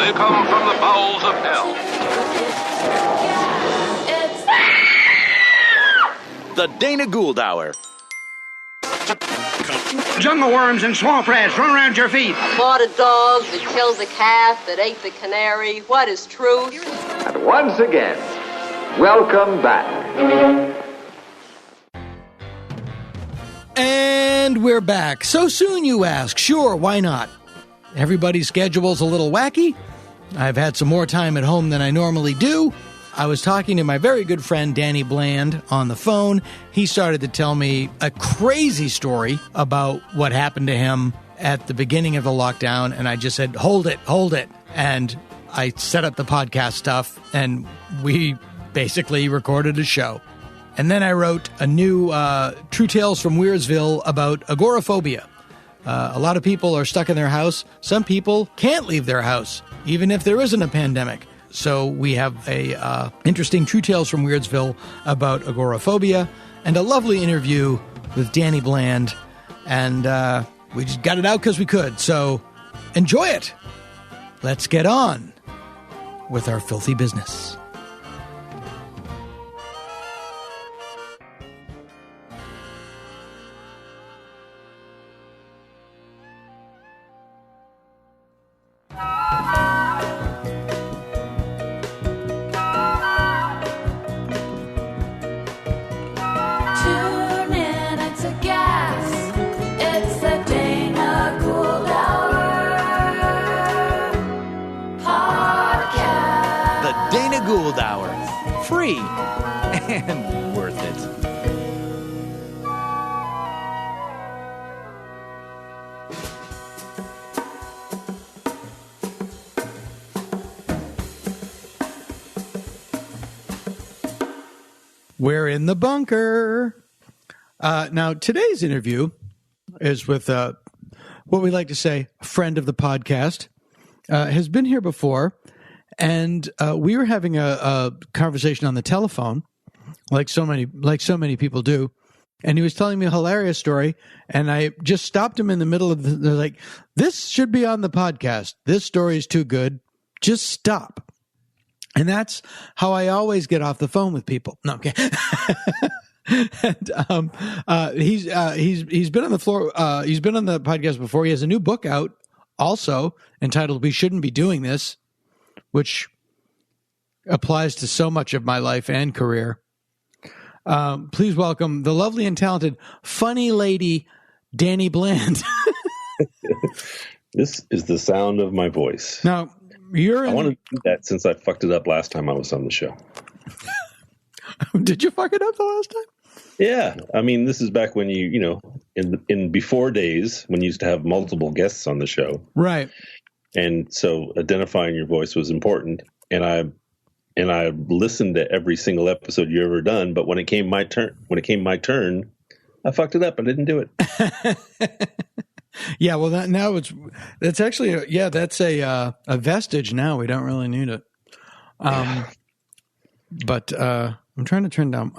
They come from the bowels of hell. The Dana Gould Hour. Jungle worms and swamp rats run around your feet. I fought a dog that killed the calf that ate the canary. What is truth? And once again, welcome back. And we're back. So soon, you ask? Sure, why not? Everybody's schedule's a little wacky. I've had some more time at home than I normally do. I was talking to my very good friend Danny Bland on the phone. He started to tell me a crazy story about what happened to him at the beginning of the lockdown, and I just said, hold it. And I set up the podcast stuff, and we basically recorded a show. And then I wrote a new True Tales from Weirdsville about agoraphobia. A lot of people are stuck in their house. Some people can't leave their house, even if there isn't a pandemic. So we have a interesting True Tales from Weirdsville about agoraphobia and a lovely interview with Danny Bland. And we just got it out because we could. So enjoy it. Let's get on with our filthy business. Free and worth it. We're in the bunker. Now, today's interview is with what we like to say, a friend of the podcast, has been here before. And we were having a conversation on the telephone, like so many people do. And he was telling me a hilarious story, and I just stopped him in the middle of they're like, "This should be on the podcast. This story is too good. Just stop." And that's how I always get off the phone with people. No, okay. And he's been on the floor. He's been on the podcast before. He has a new book out, also entitled "We Shouldn't Be Doing This," which applies to so much of my life and career. Please welcome the lovely and talented, funny lady, Danny Bland. This is the sound of my voice. Now, I want to do that since I fucked it up last time I was on the show. Did you fuck it up the last time? Yeah. I mean, this is back when in before days when you used to have multiple guests on the show. Right. And so identifying your voice was important. And I listened to every single episode you ever done. But when it came my turn, I fucked it up. I didn't do it. Yeah. Well, that's actually a vestige now. We don't really need it. But I'm trying to turn down.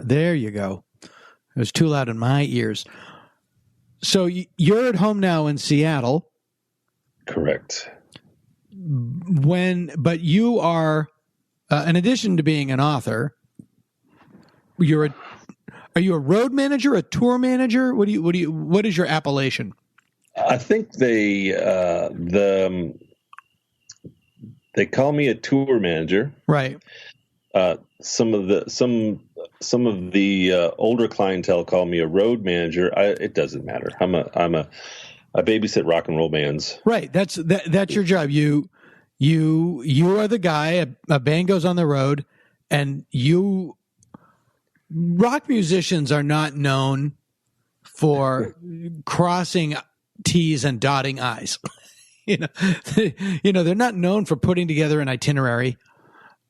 There you go. It was too loud in my ears. So you're at home now in Seattle. Correct. But you are, in addition to being an author, are you a road manager, a tour manager? What is your appellation? I think they call me a tour manager. Right. Some of the older clientele call me a road manager. It doesn't matter. I babysit rock and roll bands. Right. That's your job. You are the guy. A band goes on the road, and rock musicians are not known for crossing T's and dotting I's. They're not known for putting together an itinerary.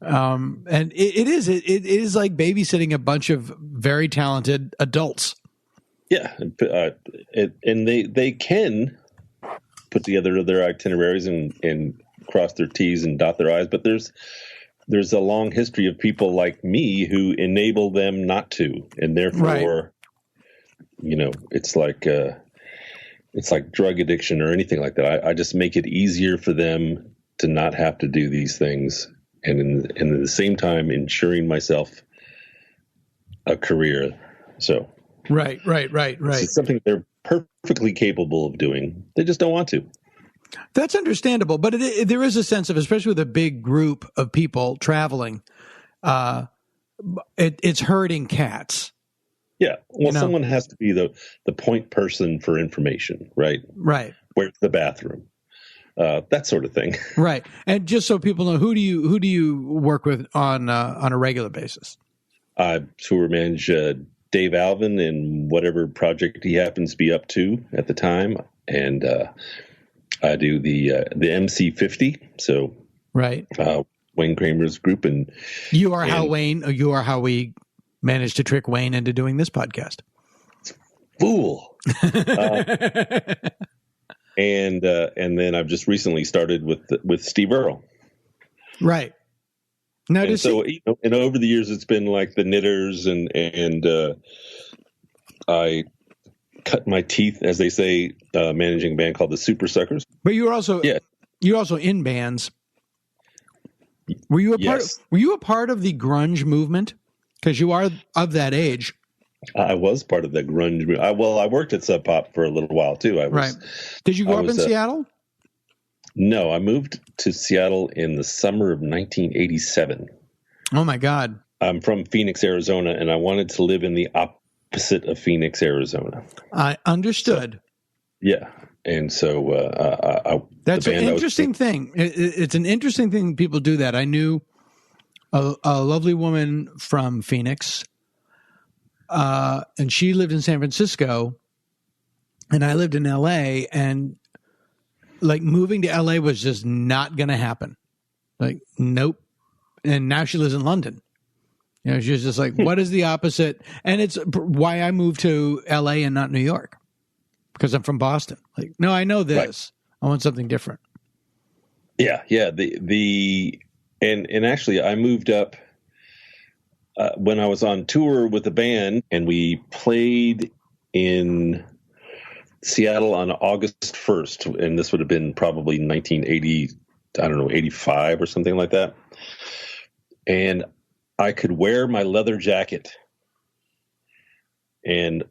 And it is like babysitting a bunch of very talented adults. Yeah, and they can put together their itineraries and cross their T's and dot their I's, but there's a long history of people like me who enable them not to, and therefore, it's like drug addiction or anything like that. I just make it easier for them to not have to do these things, and at the same time ensuring myself a career. So Right. it's something they're perfectly capable of doing. They just don't want to. That's understandable, but there is a sense of, especially with a big group of people traveling, it's herding cats. Yeah. Well, someone has to be the point person for information, right? Right. Where's the bathroom? That sort of thing. Right. And just so people know, who do you work with on a regular basis? I tour manage Dave Alvin in whatever project he happens to be up to at the time, and I do the MC50. So right, Wayne Kramer's group, and you are how we managed to trick Wayne into doing this podcast. Fool. And then I've just recently started with Steve Earle. Right. Now, and so and over the years, it's been like the Knitters, and I cut my teeth, as they say, managing a band called the Super Suckers. But you're also in bands. Were you a part of the grunge movement? Because you are of that age. I was part of the grunge movement. I worked at Sub Pop for a little while too. Right. Did you grow up in Seattle? No, I moved to Seattle in the summer of 1987. Oh my God. I'm from Phoenix, Arizona, and I wanted to live in the opposite of Phoenix, Arizona. I understood. So, yeah. And so that's an interesting thing. It's an interesting thing people do that. I knew a lovely woman from Phoenix, and she lived in San Francisco, and I lived in LA, and like moving to LA was just not going to happen. Like, nope. And now she lives in London. You know, she's just like, what is the opposite? And it's why I moved to LA and not New York, because I'm from Boston. Like, no, I know this. Right. I want something different. Yeah. Yeah. And actually I moved up when I was on tour with the band, and we played in Seattle on August 1st, and this would have been probably 1980, 85 or something like that. And I could wear my leather jacket. And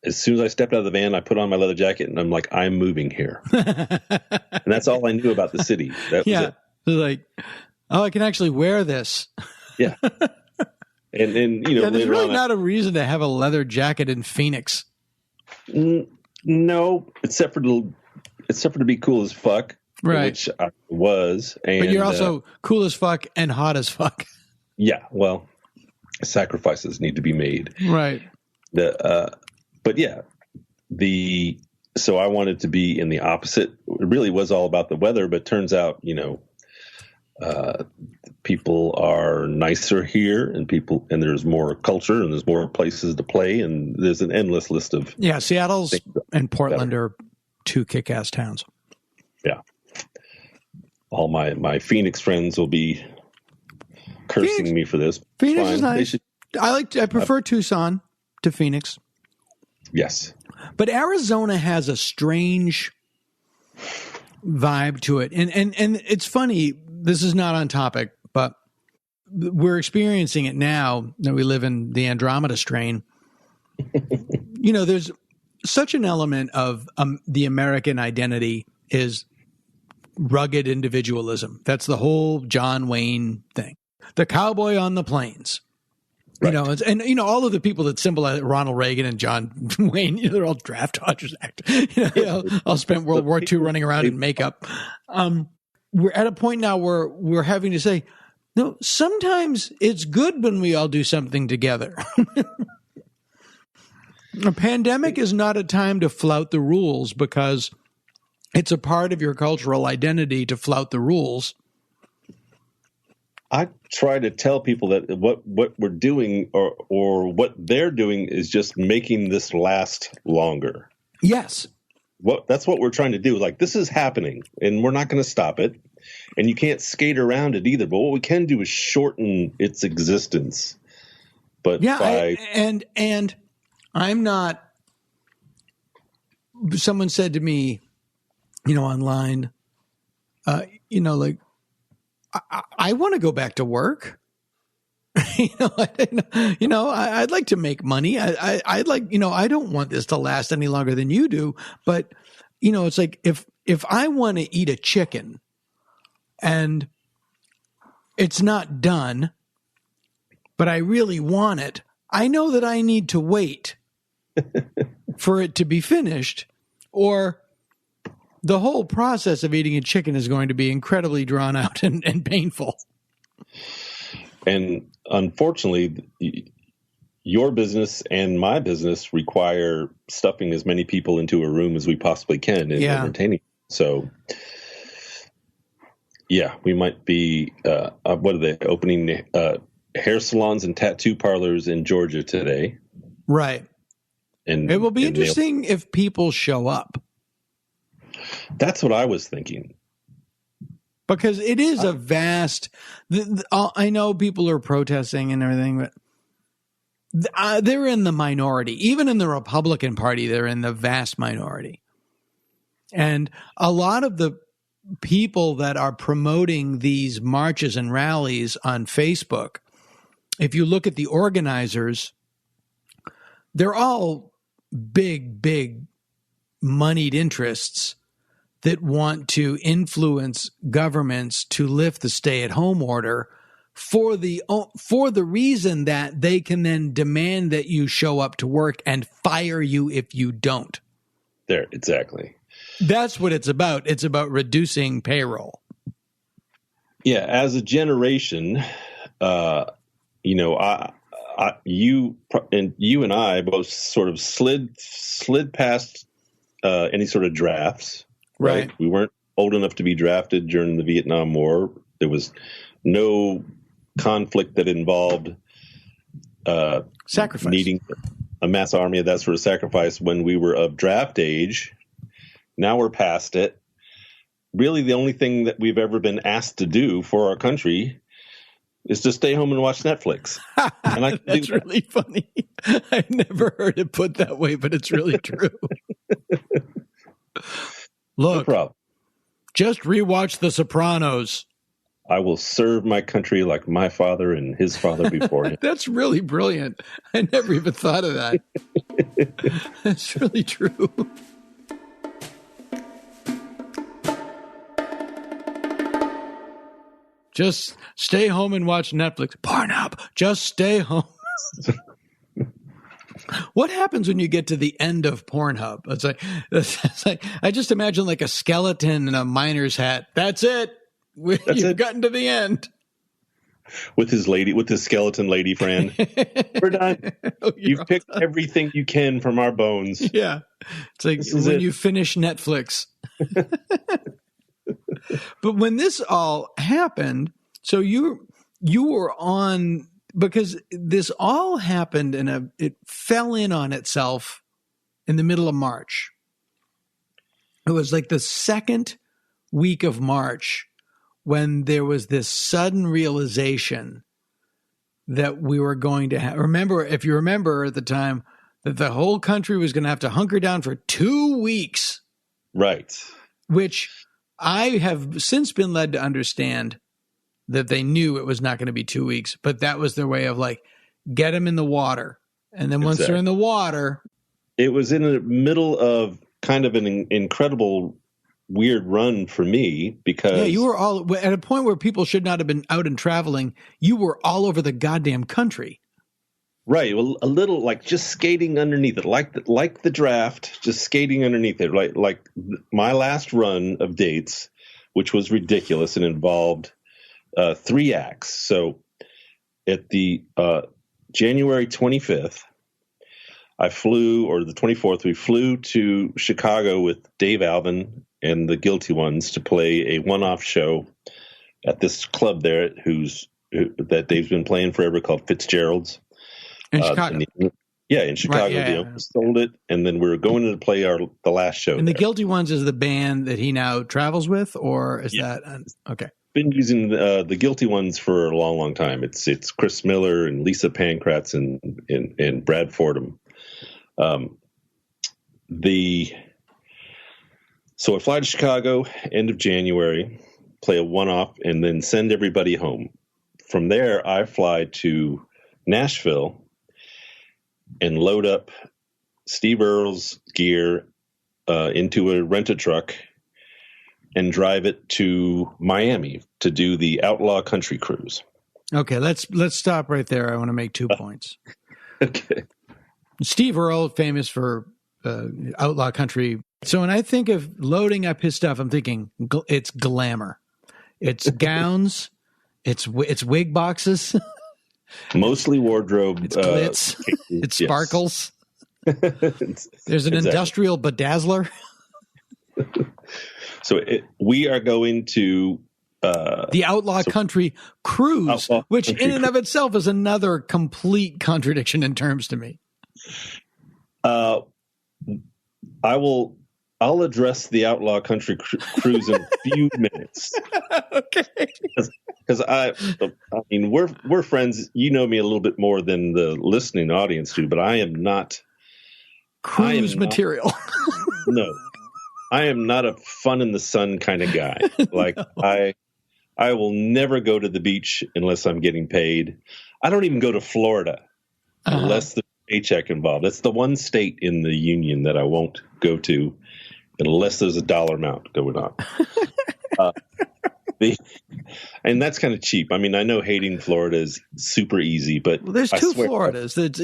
as soon as I stepped out of the van, I put on my leather jacket, and I'm like, I'm moving here. And that's all I knew about the city. That was it. Like, oh, I can actually wear this. Yeah. And there's really not a reason to have a leather jacket in Phoenix. No, except for to be cool as fuck, right? Which I was, but you're also cool as fuck and hot as fuck. Yeah, well, sacrifices need to be made, right? But yeah, so I wanted to be in the opposite. It really was all about the weather, but turns out, people are nicer here, and there's more culture, and there's more places to play, and there's an endless list of Seattle's and Portland are two kick-ass towns. Yeah, all my Phoenix friends will be cursing me for this. Phoenix is nice. I prefer Tucson to Phoenix. Yes, but Arizona has a strange vibe to it, and it's funny. This is not on topic, but we're experiencing it now that we live in the Andromeda strain. There's such an element of the American identity is rugged individualism. That's the whole John Wayne thing. The cowboy on the plains. Right. And all of the people that symbolize Ronald Reagan and John Wayne, they're all draft dodgers actors. All spent World War II running around in makeup. We're at a point now where we're having to say, no, sometimes it's good when we all do something together. A pandemic is not a time to flout the rules, because it's a part of your cultural identity to flout the rules. I try to tell people that what we're doing or what they're doing is just making this last longer. Yes. That's what we're trying to do. Like, this is happening, and we're not going to stop it, and you can't skate around it either. But what we can do is shorten its existence. But and I'm not. Someone said to me, online, like, I want to go back to work. I'd like to make money. I'd like, I don't want this to last any longer than you do. But, it's like if I want to eat a chicken and it's not done, but I really want it, I know that I need to wait for it to be finished, or the whole process of eating a chicken is going to be incredibly drawn out and painful. And unfortunately, your business and my business require stuffing as many people into a room as we possibly can and entertaining. So, yeah, we might be, what are they, opening hair salons and tattoo parlors in Georgia today. Right. And it will be interesting if people show up. That's what I was thinking. Because it is a vast, I know people are protesting and everything, but they're in the minority. Even in the Republican Party, they're in the vast minority. And a lot of the people that are promoting these marches and rallies on Facebook, if you look at the organizers, they're all big moneyed interests that want to influence governments to lift the stay-at-home order for the reason that they can then demand that you show up to work and fire you if you don't. There, exactly. That's what it's about. It's about reducing payroll. Yeah, as a generation, you and I both sort of slid past any sort of drafts. Right. We weren't old enough to be drafted during the Vietnam War. There was no conflict that involved sacrifice, needing a mass army of that sort of sacrifice when we were of draft age. Now we're past it. Really, the only thing that we've ever been asked to do for our country is to stay home and watch Netflix. And that's really funny. I never heard it put that way, but it's really true. Look, no just rewatch The Sopranos. I will serve my country like my father and his father before him. That's really brilliant. I never even thought of that. That's really true. Just stay home and watch Netflix. Pornhub. Just stay home. What happens when you get to the end of Pornhub? It's like I just imagine like a skeleton in a miner's hat. That's it. You've gotten to the end. With his skeleton lady friend. We're done. You've picked everything you can from our bones. Yeah. It's like when you finish Netflix. But when this all happened, so you were on, because this all happened it fell in on itself in the middle of March. It was like the second week of March when there was this sudden realization that we were going to have, if you remember at the time, that the whole country was going to have to hunker down for 2 weeks. Right. Which I have since been led to understand that they knew it was not going to be 2 weeks, but that was their way of like, get them in the water. And then once they're in the water. It was in the middle of kind of an incredible weird run for me because. Yeah, you were all at a point where people should not have been out and traveling. You were all over the goddamn country. Right. Well, a little like just skating underneath it, like the draft, just skating underneath it. Like my last run of dates, which was ridiculous and involved 3 acts. So at the January 25th, I flew, or the 24th, we flew to Chicago with Dave Alvin and the Guilty Ones to play a one-off show at this club there that Dave's been playing forever called Fitzgerald's. In Chicago. In Chicago. Right, yeah. Sold it, and then we were going to play the last show. And the Guilty Ones is the band that he now travels with, or is that okay? Been using the Guilty Ones for a long, long time. It's Chris Miller and Lisa Pankratz and Brad Fordham. So I fly to Chicago end of January, play a one-off, and then send everybody home. From there, I fly to Nashville and load up Steve Earle's gear into a rent-a-truck and drive it to Miami to do the Outlaw Country Cruise. Okay, let's stop right there. I want to make 2 points. Okay. Steve Earle, famous for Outlaw Country. So when I think of loading up his stuff, I'm thinking it's glamour. It's gowns. It's wig boxes. Mostly wardrobe. It's glitz. It's sparkles. There's an Exactly. industrial bedazzler. So we are going to The Outlaw Country Cruise, Outlaw which Country in and of itself is another complete contradiction in terms to me. I'll address the Outlaw Country Cruise in a few minutes. Okay. Because I mean, we're friends. You know me a little bit more than the listening audience do, but I am not Cruise material. No, I am not a fun in the sun kind of guy. Like I will never go to the beach unless I'm getting paid. I don't even go to Florida unless there's a paycheck involved. That's the one state in the union that I won't go to unless there's a dollar amount going on. And that's kind of cheap. I mean, I know hating Florida is super easy, but There's two Floridas. That's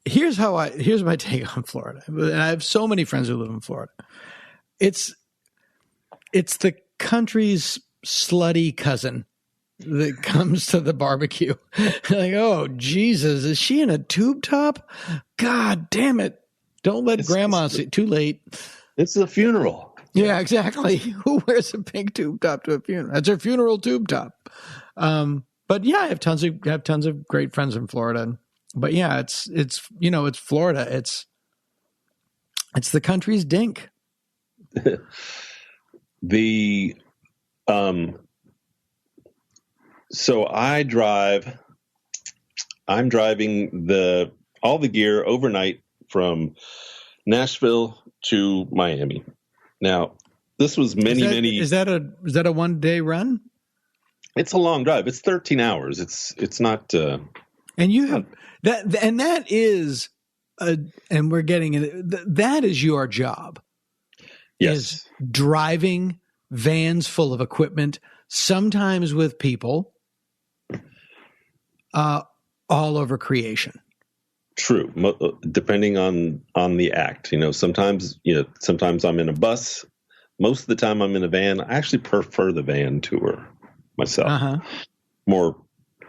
here's my take on Florida. And I have so many friends who live in Florida. It's the country's slutty cousin that comes to the barbecue. Like, oh Jesus, is she in a tube top? God damn it! Don't let grandma see. Too late. It's a funeral. Yeah, exactly. Who wears a pink tube top to a funeral? That's her funeral tube top. But yeah, I have tons of great friends in Florida. But yeah, it's Florida. It's the country's dink. So I'm driving all the gear overnight from Nashville to Miami. Now, this was many. Is that a 1 day run? It's a long drive. It's 13 hours. It's not. And you have that, and that is, and we're getting it. That is your job. Yes. Is driving vans full of equipment, sometimes with people, all over creation. True. Depending on the act, sometimes I'm in a bus. Most of the time I'm in a van. I actually prefer the van tour myself. More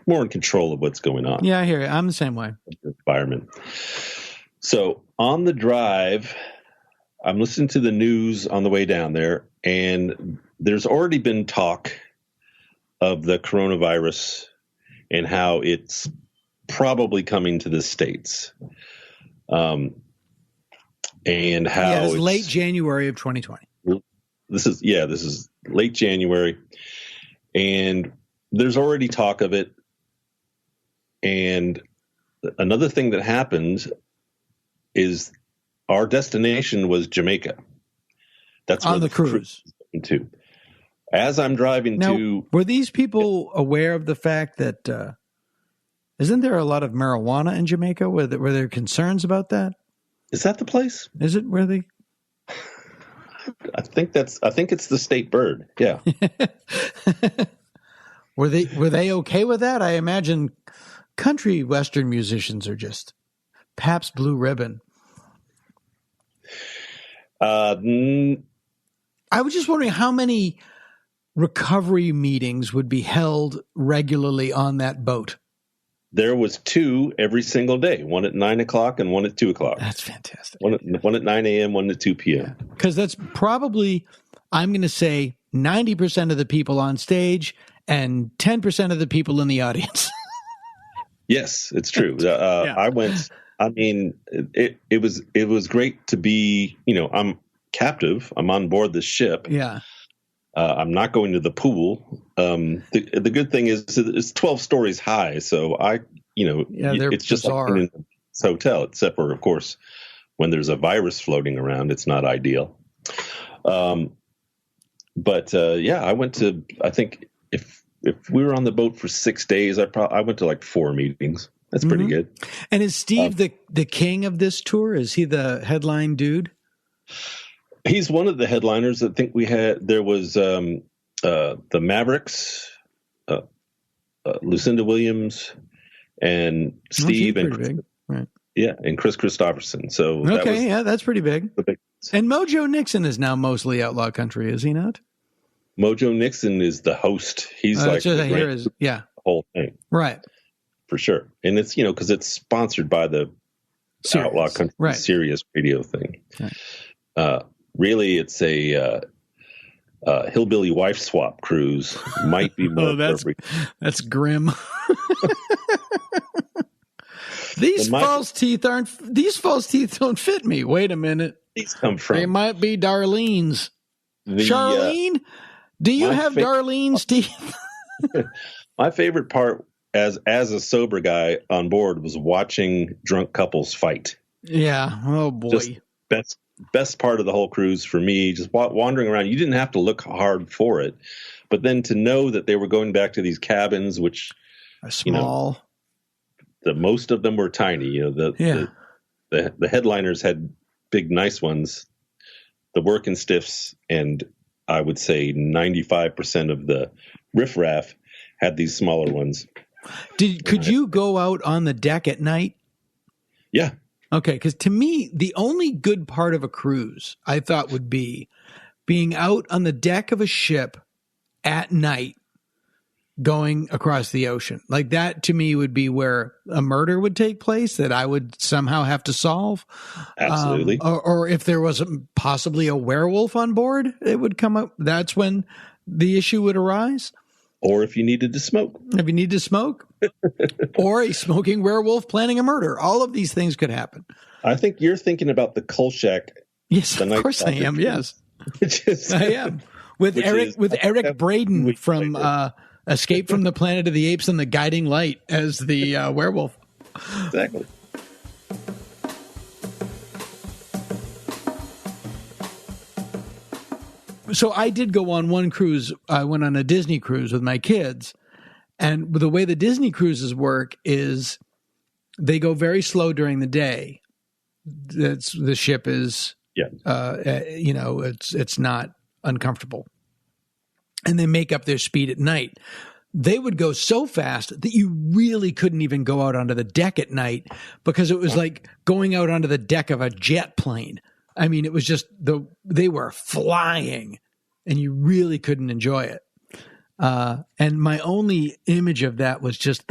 in control of what's going on. Yeah, I hear you. I'm the same way. Environment. So on the drive, I'm listening to the news on the way down there, and there's already been talk of the coronavirus and how it's probably coming to the States. And how it's late January of 2020. This is late January, and there's already talk of it. And another thing that happened is our destination was Jamaica. That's on the cruise. Too. As I'm driving now, were these people aware of the fact that isn't there a lot of marijuana in Jamaica? Were there concerns about that? Is that the place? Is it really? I think it's the state bird. Yeah. Were they okay with that? I imagine country western musicians are just Pabst Blue Ribbon. I was just wondering how many recovery meetings would be held regularly on that boat. There was 2 every single day, one at 9 o'clock and one at 2 o'clock. That's fantastic. One at 9 a.m., one at 2 p.m. Because that's probably, I'm going to say, 90% of the people on stage and 10% of the people in the audience. Yes, it's true. I went. I mean, it was great to be. I'm captive. I'm on board the ship. Yeah. I'm not going to the pool. The good thing is it's 12 stories high, so it's just like in a hotel, except for, of course, when there's a virus floating around, it's not ideal. But I went to, I think if we were on the boat for 6 days, I went to like 4 meetings. That's pretty good. And is Steve the king of this tour? Is he the headline dude? He's one of the headliners. I think there was the Mavericks, Lucinda Williams, and Steve, and big. Right. And Chris Christopherson. So that's pretty big. And Mojo Nixon is now mostly outlaw country, is he not? Mojo Nixon is the host. He's like the whole thing, right? For sure. And it's because it's sponsored by the Sirius. Outlaw Country Sirius radio thing. Right. Really, it's a hillbilly wife swap cruise. Might be more appropriate. That's grim. These false teeth don't fit me. Wait a minute. These come from. They might be Darlene's. Charlene, do you have Darlene's teeth? My favorite part as a sober guy on board was watching drunk couples fight. Yeah. Oh boy. Just best part of the whole cruise for me, just wandering around. You didn't have to look hard for it, but then to know that they were going back to these cabins, which are small. Most of them were tiny. The headliners had big, nice ones. The working stiffs, and I would say 95% of the riffraff had these smaller ones. Could you go out on the deck at night? Yeah. Okay, because to me, the only good part of a cruise, I thought, would be being out on the deck of a ship at night going across the ocean. Like that, to me, would be where a murder would take place that I would somehow have to solve. Absolutely. Or if there was possibly a werewolf on board, it would come up. That's when the issue would arise. Or if you needed to smoke. If you need to smoke. Or a smoking werewolf planning a murder. All of these things could happen. I think you're thinking about the Kolchak. Yes, of course I am. Yes. I am. With Eric Braeden from Escape from the Planet of the Apes and the Guiding Light as the werewolf. Exactly. So I did go on one cruise. I went on a Disney cruise with my kids. And the way the Disney cruises work is they go very slow during the day. The ship is, it's not uncomfortable. And they make up their speed at night. They would go so fast that you really couldn't even go out onto the deck at night because it was like going out onto the deck of a jet plane. I mean, it was just they were flying and you really couldn't enjoy it. And my only image of that was just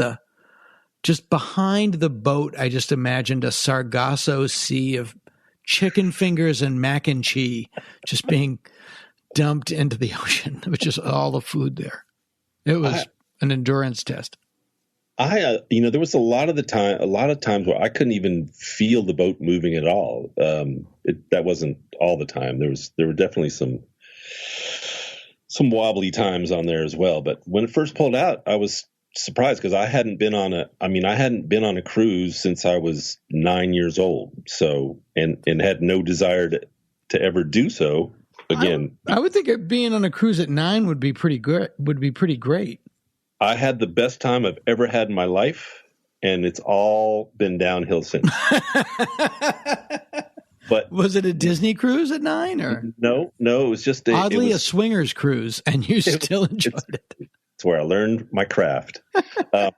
behind the boat. I just imagined a Sargasso sea of chicken fingers and mac and cheese just being dumped into the ocean, which is all the food there. It was an endurance test. There was a lot of times where I couldn't even feel the boat moving at all. That wasn't all the time. There were definitely some wobbly times on there as well. But when it first pulled out, I was surprised because I hadn't been on a cruise since I was 9 years old. So, and had no desire to ever do so again. I would think being on a cruise at 9 would be pretty good. Would be pretty great. I had the best time I've ever had in my life, and it's all been downhill since. But was it a Disney cruise at 9 or no? It was just a swingers cruise, and you still enjoyed it. It's where I learned my craft. No,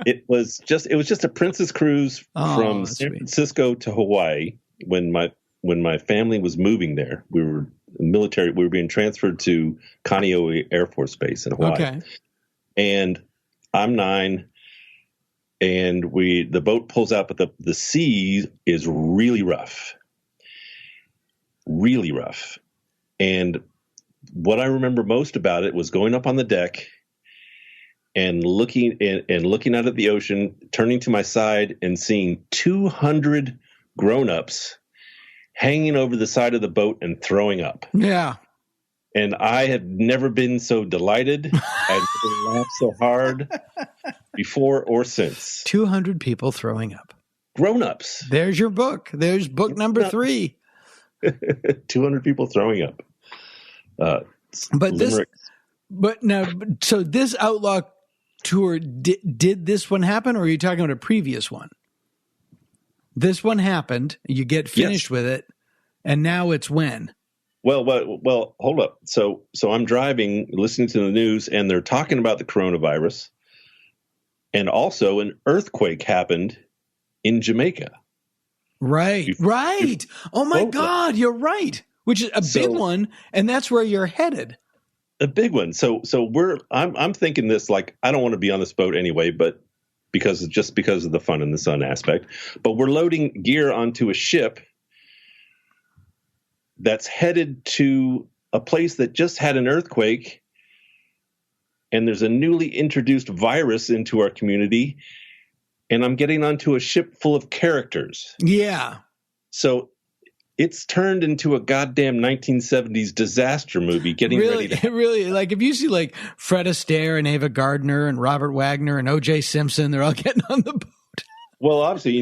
it was just a princess cruise from San Francisco to Hawaii. When my family was moving there, we were military. We were being transferred to Kaneohe Air Force Base in Hawaii. Okay. And I'm 9. And the boat pulls out, but the sea is really rough. Really rough. And what I remember most about it was going up on the deck and looking out at the ocean, turning to my side and seeing 200 grown-ups hanging over the side of the boat and throwing up. Yeah. And I had never been so delighted. I'd never laughed so hard before or since. 200 people throwing up. Grown-ups. There's your book. There's book number 3. 200 people throwing up. But so this Outlaw tour, did this one happen, or are you talking about a previous one? This one happened. You get finished with it, and now it's when? Well, hold up. So I'm driving, listening to the news, and they're talking about the coronavirus, and also an earthquake happened in Jamaica. Right. Oh my God, you're right. Which is a big one, and that's where you're headed. A big one. So I'm thinking this, like, I don't want to be on this boat anyway, but because of the fun and the sun aspect. But we're loading gear onto a ship that's headed to a place that just had an earthquake, and there's a newly introduced virus into our community, and I'm getting onto a ship full of characters. Yeah. So it's turned into a goddamn 1970s disaster movie. Really, like if you see like Fred Astaire and Ava Gardner and Robert Wagner and O.J. Simpson, they're all getting on the boat. Well, obviously,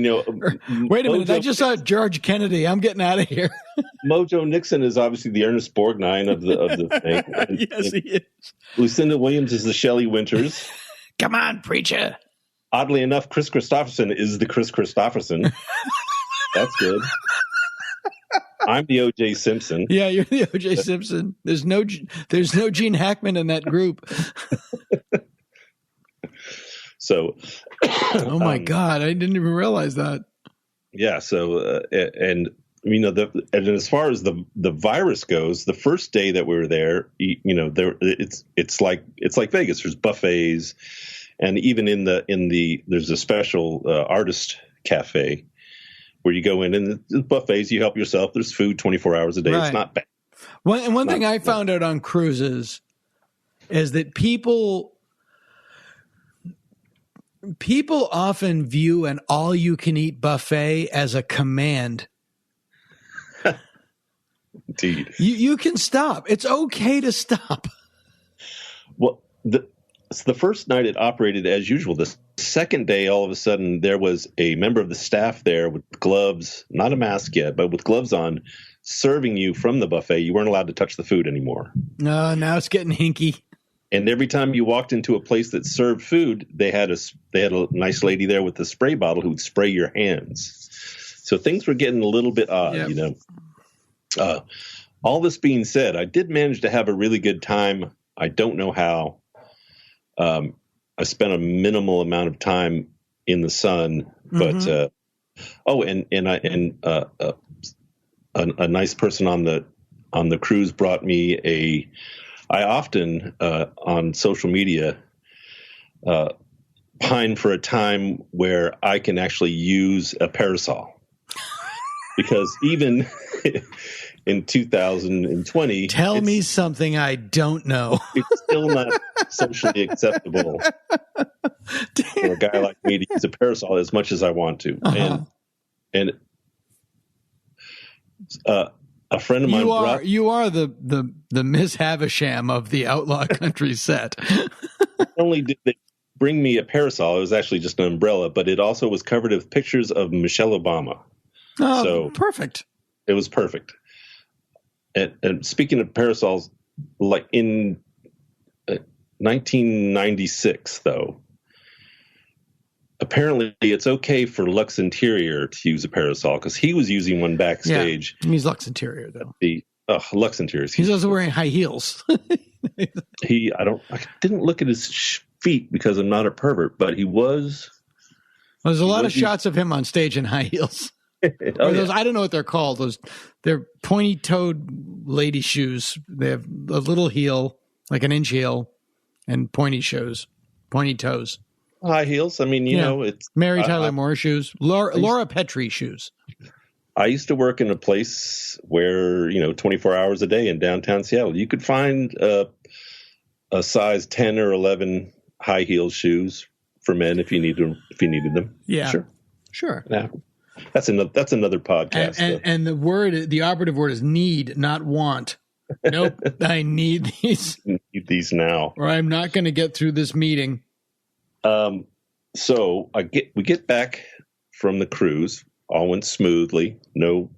wait a minute, I just saw George Kennedy. I'm getting out of here. Mojo Nixon is obviously the Ernest Borgnine of the thing. Yes, he is. Lucinda Williams is the Shelley Winters. Come on, preacher. Oddly enough, Chris Christopherson is the Chris Christopherson. That's good. I'm the O.J. Simpson. Yeah, you're the O.J. Simpson. There's no Gene Hackman in that group. So, oh my God, I didn't even realize that. Yeah. So, and as far as the virus goes, the first day that we were there, it's like Vegas. There's buffets, and even in the there's a special artist cafe where you go in and the buffets, you help yourself. There's food 24 hours a day. Right. It's not bad. One thing I found out on cruises is that people often view an all-you-can-eat buffet as a command. Indeed. You can stop. It's okay to stop. Well, the first night it operated as usual. The second day, all of a sudden, there was a member of the staff there with gloves, not a mask yet, but with gloves on, serving you from the buffet. You weren't allowed to touch the food anymore. No, now it's getting hinky. And every time you walked into a place that served food, they had a nice lady there with a spray bottle who would spray your hands. So things were getting a little bit odd, All this being said, I did manage to have a really good time. I don't know how. I spent a minimal amount of time in the sun, but a nice person on the cruise brought me I often on social media pine for a time where I can actually use a parasol, because even in 2020, tell me something I don't know. It's still not socially acceptable for a guy like me to use a parasol as much as I want to. And a friend of mine. You are the Miss Havisham of the Outlaw Country set. Not only did they bring me a parasol, it was actually just an umbrella, but it also was covered with pictures of Michelle Obama. Oh, so perfect. It was perfect. And speaking of parasols, like in 1996, though, apparently it's okay for Lux Interior to use a parasol, because he was using one backstage. Yeah, he's Lux Interior, though. Lux Interior. He's also wearing high heels. I didn't look at his feet because I'm not a pervert, but he was. Well, there's a lot of shots of him on stage in high heels. I don't know what they're called. They're pointy-toed lady shoes. They have a little heel, like an inch heel, and pointy toes. High heels. I mean, it's Mary Tyler Moore shoes, Laura Petrie shoes. I used to work in a place where 24 hours a day in downtown Seattle, you could find a size 10 or 11 high heel shoes for men if you needed them. Yeah, sure. Yeah. That's another podcast. And the operative word is need, not want. Nope, I need these. Need these now, or I'm not going to get through this meeting. So we get back from the cruise. All went smoothly. No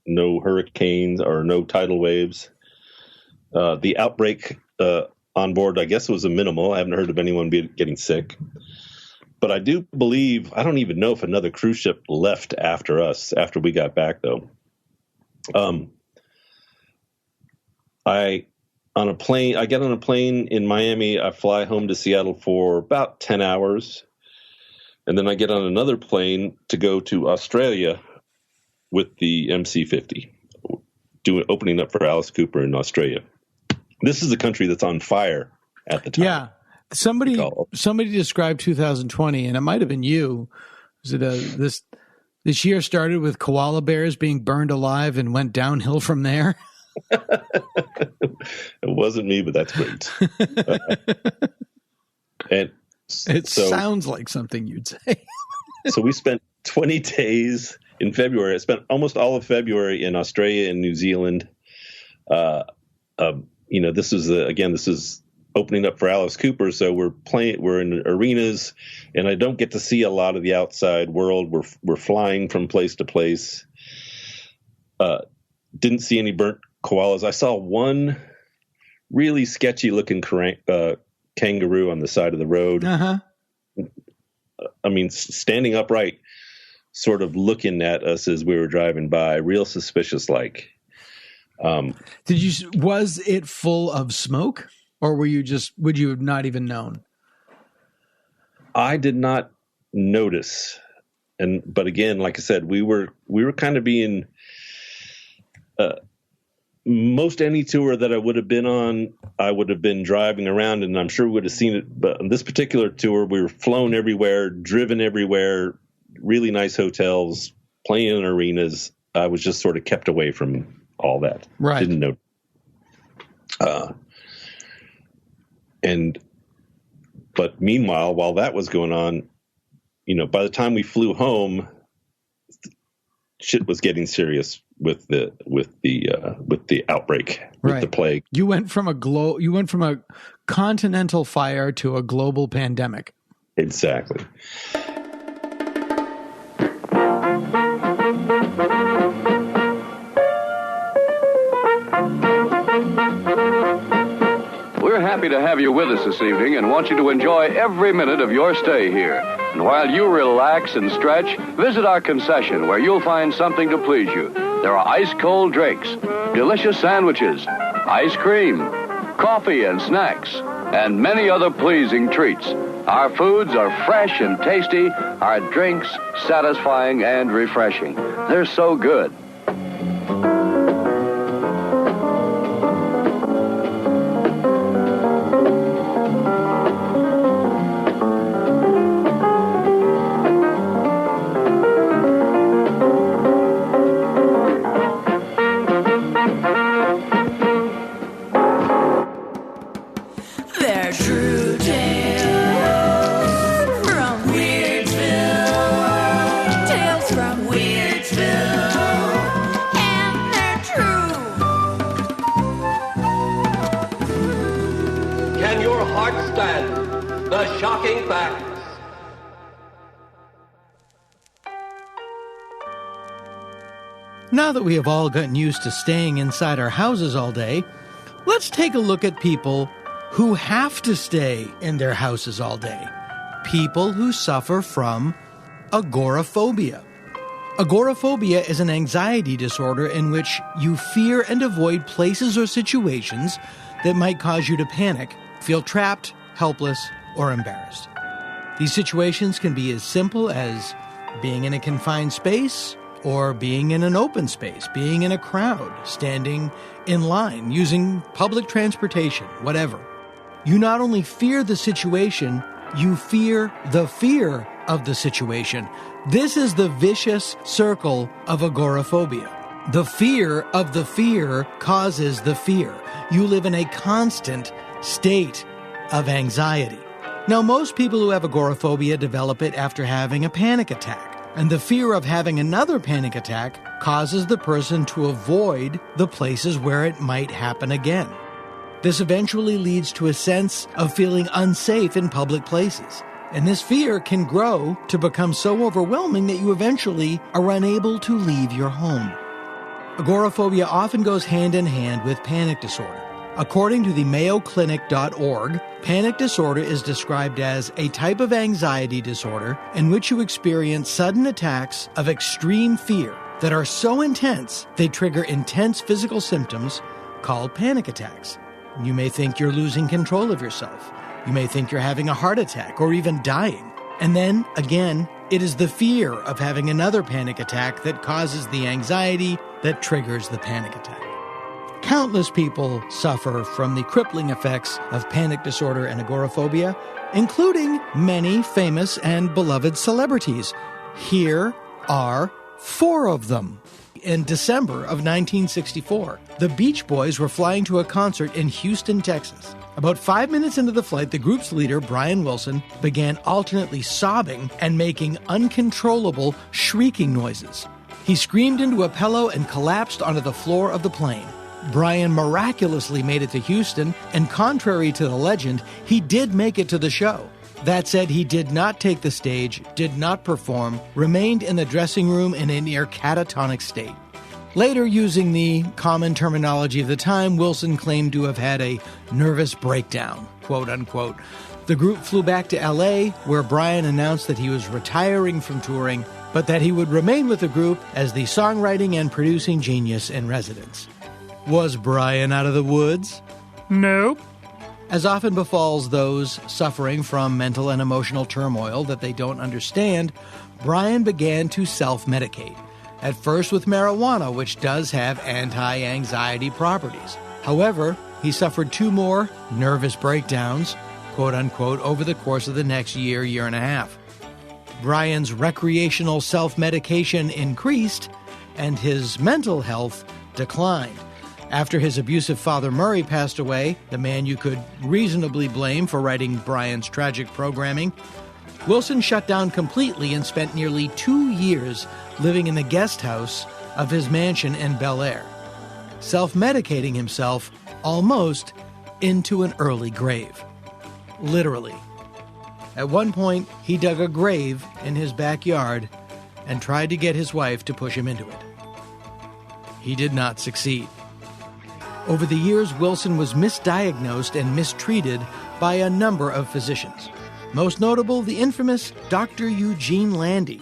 hurricanes or no tidal waves. The outbreak on board, I guess, was a minimal. I haven't heard of anyone getting sick. But I do believe, I don't even know if another cruise ship left after us, after we got back, though. I get on a plane in Miami. I fly home to Seattle for about 10 hours. And then I get on another plane to go to Australia with the MC-50, opening up for Alice Cooper in Australia. This is a country that's on fire at the time. Yeah. Somebody described 2020, and it might have been you. Was it this year started with koala bears being burned alive and went downhill from there? It wasn't me, but that's great. And it sounds like something you'd say. So we spent 20 days in February. I spent almost all of February in Australia and New Zealand. This is opening up for Alice Cooper, so we're in arenas, and I don't get to see a lot of the outside world. We're flying from place to place. Didn't see any burnt koalas. I saw one really sketchy looking kangaroo on the side of the road. I mean, standing upright, sort of looking at us as we were driving by, real suspicious like. Was it full of smoke, or would you have not even known? I did not notice. But again, like I said, we were kind of being, most any tour that I would have been on, I would have been driving around, and I'm sure we would have seen it. But on this particular tour, we were flown everywhere, driven everywhere, really nice hotels, playing in arenas. I was just sort of kept away from all that. Right. Didn't know. But meanwhile, while that was going on, by the time we flew home, shit was getting serious with the outbreak, with the plague. You went from a continental fire to a global pandemic. Exactly. We're happy to have you with us this evening and want you to enjoy every minute of your stay here. And while you relax and stretch, visit our concession where you'll find something to please you. There are ice-cold drinks, delicious sandwiches, ice cream, coffee and snacks, and many other pleasing treats. Our foods are fresh and tasty, our drinks satisfying and refreshing. They're so good. Shocking facts. Now that we have all gotten used to staying inside our houses all day, let's take a look at people who have to stay in their houses all day. People who suffer from agoraphobia. Agoraphobia is an anxiety disorder in which you fear and avoid places or situations that might cause you to panic, feel trapped, helpless, or embarrassed. These situations can be as simple as being in a confined space or being in an open space, being in a crowd, standing in line, using public transportation, whatever. You not only fear the situation, you fear the fear of the situation. This is the vicious circle of agoraphobia. The fear of the fear causes the fear. You live in a constant state of anxiety. Now, most people who have agoraphobia develop it after having a panic attack, and the fear of having another panic attack causes the person to avoid the places where it might happen again. This eventually leads to a sense of feeling unsafe in public places, and this fear can grow to become so overwhelming that you eventually are unable to leave your home. Agoraphobia often goes hand in hand with panic disorder. According to the MayoClinic.org, panic disorder is described as a type of anxiety disorder in which you experience sudden attacks of extreme fear that are so intense they trigger intense physical symptoms called panic attacks. You may think you're losing control of yourself. You may think you're having a heart attack or even dying. And then, again, it is the fear of having another panic attack that causes the anxiety that triggers the panic attack. Countless people suffer from the crippling effects of panic disorder and agoraphobia, including many famous and beloved celebrities. Here are 4 of them. In December of 1964, the Beach Boys were flying to a concert in Houston, Texas. About 5 minutes into the flight, the group's leader, Brian Wilson, began alternately sobbing and making uncontrollable shrieking noises. He screamed into a pillow and collapsed onto the floor of the plane. Brian miraculously made it to Houston, and contrary to the legend, he did make it to the show. That said, he did not take the stage, did not perform, remained in the dressing room in a near catatonic state. Later, using the common terminology of the time, Wilson claimed to have had a nervous breakdown, quote unquote. The group flew back to L.A., where Brian announced that he was retiring from touring, but that he would remain with the group as the songwriting and producing genius in residence. Was Brian out of the woods? Nope. As often befalls those suffering from mental and emotional turmoil that they don't understand, Brian began to self-medicate. At first with marijuana, which does have anti-anxiety properties. However, he suffered 2 more nervous breakdowns, quote-unquote, over the course of the next year and a half. Brian's recreational self-medication increased, and his mental health declined. After his abusive father Murray passed away, the man you could reasonably blame for writing Brian's tragic programming, Wilson shut down completely and spent nearly 2 years living in the guest house of his mansion in Bel Air, self-medicating himself almost into an early grave. Literally. At one point, he dug a grave in his backyard and tried to get his wife to push him into it. He did not succeed. Over the years, Wilson was misdiagnosed and mistreated by a number of physicians. Most notable, the infamous Dr. Eugene Landy.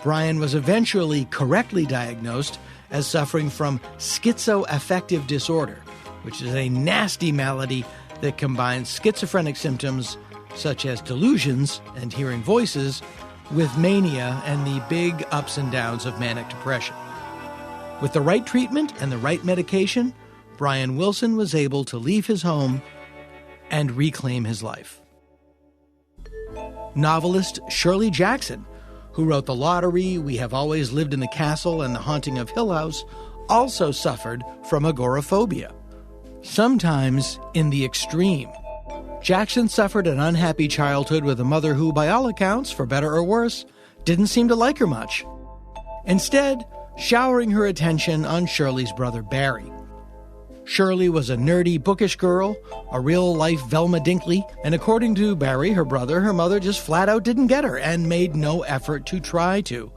Brian was eventually correctly diagnosed as suffering from schizoaffective disorder, which is a nasty malady that combines schizophrenic symptoms such as delusions and hearing voices with mania and the big ups and downs of manic depression. With the right treatment and the right medication, Brian Wilson was able to leave his home and reclaim his life. Novelist Shirley Jackson, who wrote The Lottery, We Have Always Lived in the Castle, and The Haunting of Hill House, also suffered from agoraphobia, sometimes in the extreme. Jackson suffered an unhappy childhood with a mother who, by all accounts, for better or worse, didn't seem to like her much. Instead, showering her attention on Shirley's brother Barry. Shirley was a nerdy, bookish girl, a real-life Velma Dinkley, and according to Barry, her brother, her mother just flat out didn't get her and made no effort to try to.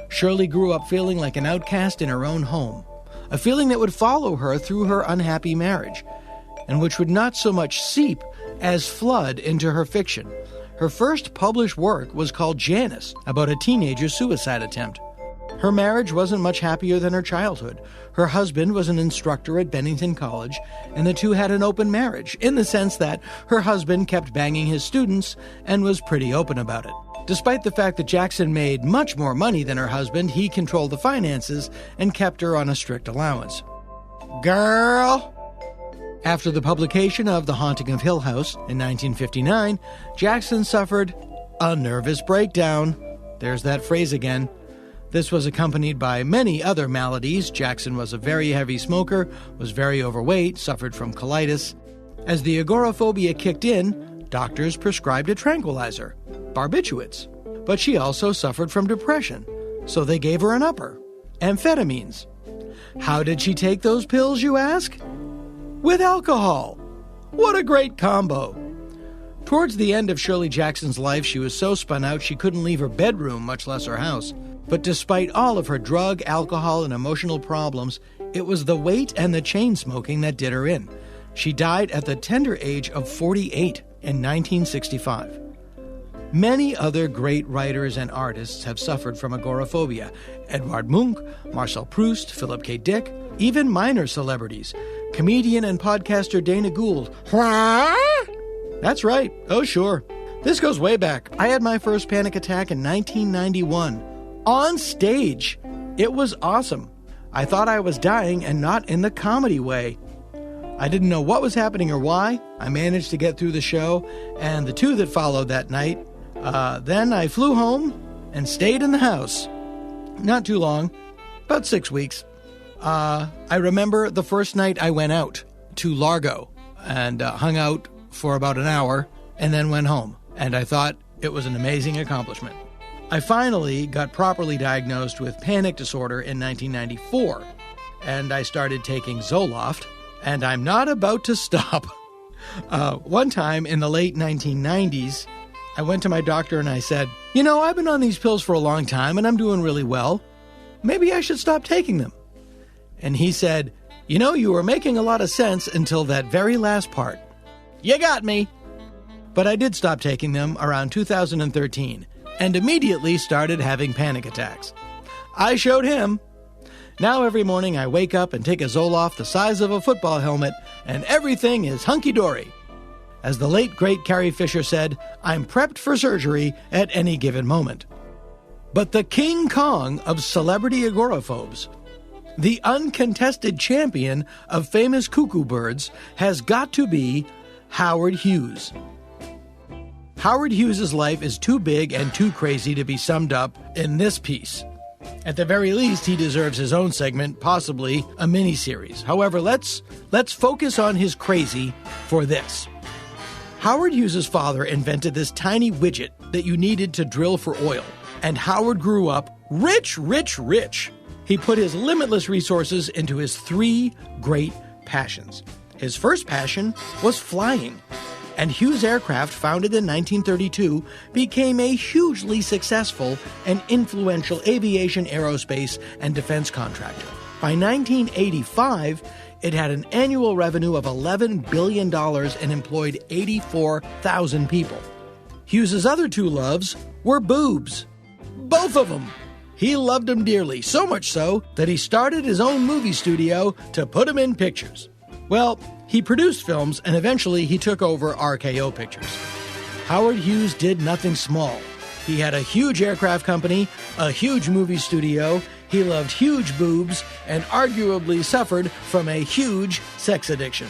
Shirley grew up feeling like an outcast in her own home, a feeling that would follow her through her unhappy marriage, and which would not so much seep as flood into her fiction. Her first published work was called Janice, about a teenager's suicide attempt. Her marriage wasn't much happier than her childhood. Her husband was an instructor at Bennington College, and the two had an open marriage, in the sense that her husband kept banging his students and was pretty open about it. Despite the fact that Jackson made much more money than her husband, he controlled the finances and kept her on a strict allowance. Girl! After the publication of The Haunting of Hill House in 1959, Jackson suffered a nervous breakdown. There's that phrase again. This was accompanied by many other maladies. Jackson was a very heavy smoker, was very overweight, suffered from colitis. As the agoraphobia kicked in, doctors prescribed a tranquilizer, barbiturates. But she also suffered from depression, so they gave her an upper, amphetamines. How did she take those pills, you ask? With alcohol. What a great combo. Towards the end of Shirley Jackson's life, she was so spun out she couldn't leave her bedroom, much less her house. But despite all of her drug, alcohol, and emotional problems, it was the weight and the chain smoking that did her in. She died at the tender age of 48 in 1965. Many other great writers and artists have suffered from agoraphobia. Edvard Munch, Marcel Proust, Philip K. Dick, even minor celebrities. Comedian and podcaster Dana Gould. That's right. Oh, sure. This goes way back. I had my first panic attack in 1991. On stage. It was awesome. I thought I was dying, and not in the comedy way. I didn't know what was happening or why. I managed to get through the show, and the two that followed that night. Then I flew home and stayed in the house. Not too long, about 6 weeks. I remember the first night I went out to Largo and hung out for about an hour and then went home. And I thought it was an amazing accomplishment. I finally got properly diagnosed with panic disorder in 1994, and I started taking Zoloft, and I'm not about to stop. One time in the late 1990s, I went to my doctor and I said, I've been on these pills for a long time and I'm doing really well. Maybe I should stop taking them. And he said, you were making a lot of sense until that very last part. You got me. But I did stop taking them around 2013 and immediately started having panic attacks. I showed him. Now every morning I wake up and take a Zoloft the size of a football helmet and everything is hunky-dory. As the late, great Carrie Fisher said, I'm prepped for surgery at any given moment. But the King Kong of celebrity agoraphobes, the uncontested champion of famous cuckoo birds, has got to be Howard Hughes. Howard Hughes' life is too big and too crazy to be summed up in this piece. At the very least, he deserves his own segment, possibly a mini-series. However, let's focus on his crazy for this. Howard Hughes' father invented this tiny widget that you needed to drill for oil, and Howard grew up rich, rich, rich. He put his limitless resources into his three great passions. His first passion was flying, and Hughes Aircraft, founded in 1932, became a hugely successful and influential aviation, aerospace, and defense contractor. By 1985, it had an annual revenue of $11 billion and employed 84,000 people. Hughes' other two loves were boobs. Both of them. He loved them dearly, so much so that he started his own movie studio to put them in pictures. Well, he produced films, and eventually he took over RKO Pictures. Howard Hughes did nothing small. He had a huge aircraft company, a huge movie studio, he loved huge boobs, and arguably suffered from a huge sex addiction.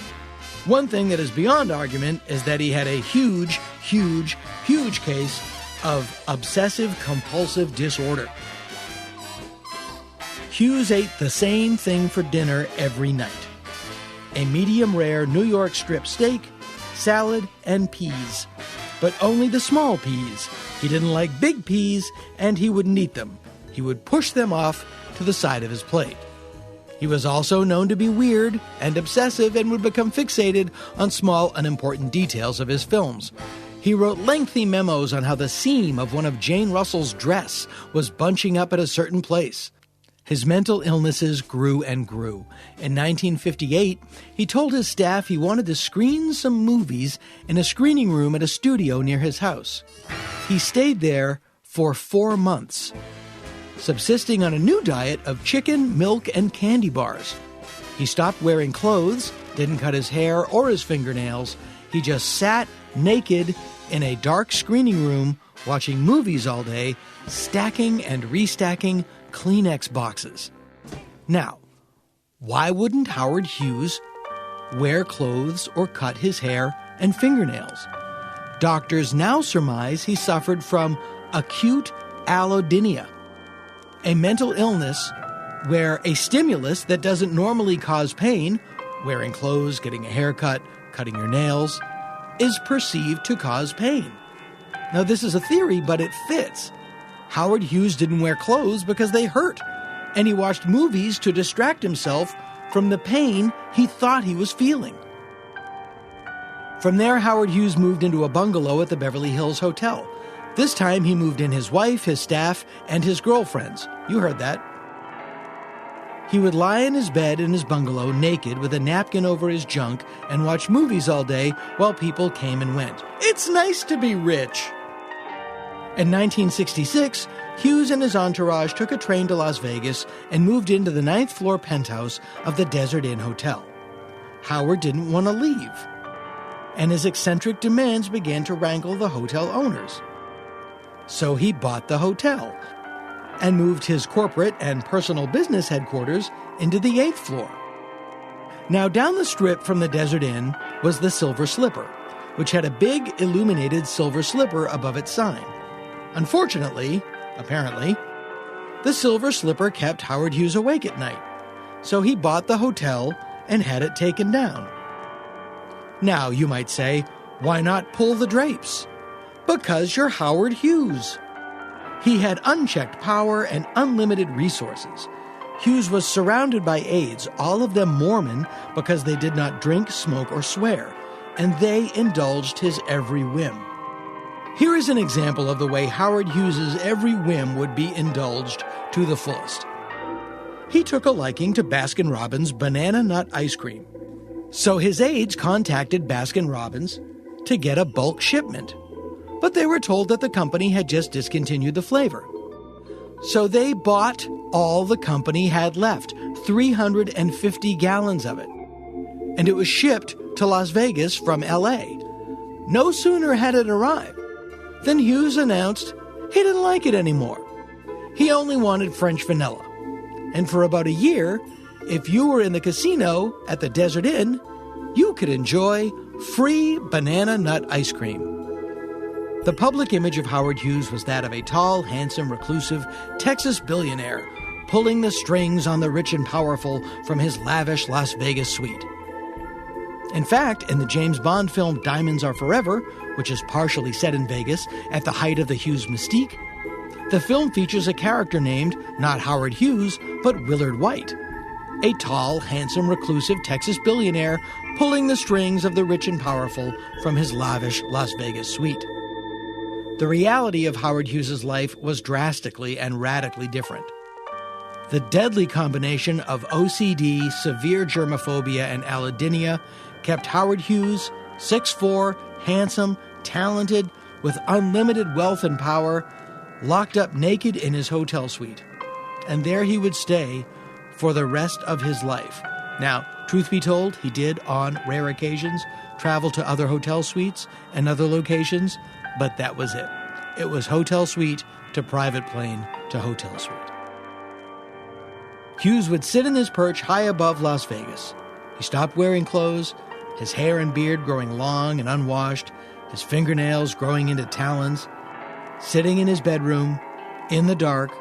One thing that is beyond argument is that he had a huge, huge, huge case of obsessive-compulsive disorder. Hughes ate the same thing for dinner every night. A medium-rare New York strip steak, salad, and peas. But only the small peas. He didn't like big peas, and he wouldn't eat them. He would push them off to the side of his plate. He was also known to be weird and obsessive and would become fixated on small, unimportant details of his films. He wrote lengthy memos on how the seam of one of Jane Russell's dress was bunching up at a certain place. His mental illnesses grew and grew. In 1958, he told his staff he wanted to screen some movies in a screening room at a studio near his house. He stayed there for 4 months, subsisting on a new diet of chicken, milk, and candy bars. He stopped wearing clothes, didn't cut his hair or his fingernails. He just sat naked in a dark screening room watching movies all day, stacking and restacking Kleenex boxes. Now, why wouldn't Howard Hughes wear clothes or cut his hair and fingernails? Doctors now surmise he suffered from acute allodynia, a mental illness where a stimulus that doesn't normally cause pain, wearing clothes, getting a haircut, cutting your nails, is perceived to cause pain. Now, this is a theory, but it fits. Howard Hughes didn't wear clothes because they hurt, and he watched movies to distract himself from the pain he thought he was feeling. From there, Howard Hughes moved into a bungalow at the Beverly Hills Hotel. This time, he moved in his wife, his staff, and his girlfriends. You heard that. He would lie in his bed in his bungalow naked with a napkin over his junk and watch movies all day while people came and went. It's nice to be rich. In 1966, Hughes and his entourage took a train to Las Vegas and moved into the 9th floor penthouse of the Desert Inn Hotel. Howard didn't want to leave, and his eccentric demands began to rankle the hotel owners. So he bought the hotel and moved his corporate and personal business headquarters into the 8th floor. Now, down the strip from the Desert Inn was the Silver Slipper, which had a big illuminated silver slipper above its sign. Unfortunately, apparently, the Silver Slipper kept Howard Hughes awake at night, so he bought the hotel and had it taken down. Now, you might say, why not pull the drapes? Because you're Howard Hughes. He had unchecked power and unlimited resources. Hughes was surrounded by aides, all of them Mormon, because they did not drink, smoke, or swear, and they indulged his every whim. Here is an example of the way Howard Hughes's every whim would be indulged to the fullest. He took a liking to Baskin-Robbins banana nut ice cream. So his aides contacted Baskin-Robbins to get a bulk shipment. But they were told that the company had just discontinued the flavor. So they bought all the company had left, 350 gallons of it. And it was shipped to Las Vegas from L.A. No sooner had it arrived than Hughes announced he didn't like it anymore. He only wanted French vanilla. And for about a year, if you were in the casino at the Desert Inn, you could enjoy free banana nut ice cream. The public image of Howard Hughes was that of a tall, handsome, reclusive Texas billionaire pulling the strings on the rich and powerful from his lavish Las Vegas suite. In fact, in the James Bond film Diamonds Are Forever, which is partially set in Vegas at the height of the Hughes mystique, the film features a character named not Howard Hughes, but Willard White, a tall, handsome, reclusive Texas billionaire pulling the strings of the rich and powerful from his lavish Las Vegas suite. The reality of Howard Hughes's life was drastically and radically different. The deadly combination of OCD, severe germophobia, and allodynia kept Howard Hughes, 6'4", handsome, talented, with unlimited wealth and power, locked up naked in his hotel suite. And there he would stay for the rest of his life. Now, truth be told, he did, on rare occasions, travel to other hotel suites and other locations, but that was it. It was hotel suite to private plane to hotel suite. Hughes would sit in his perch high above Las Vegas. He stopped wearing clothes, his hair and beard growing long and unwashed, his fingernails growing into talons, sitting in his bedroom, in the dark,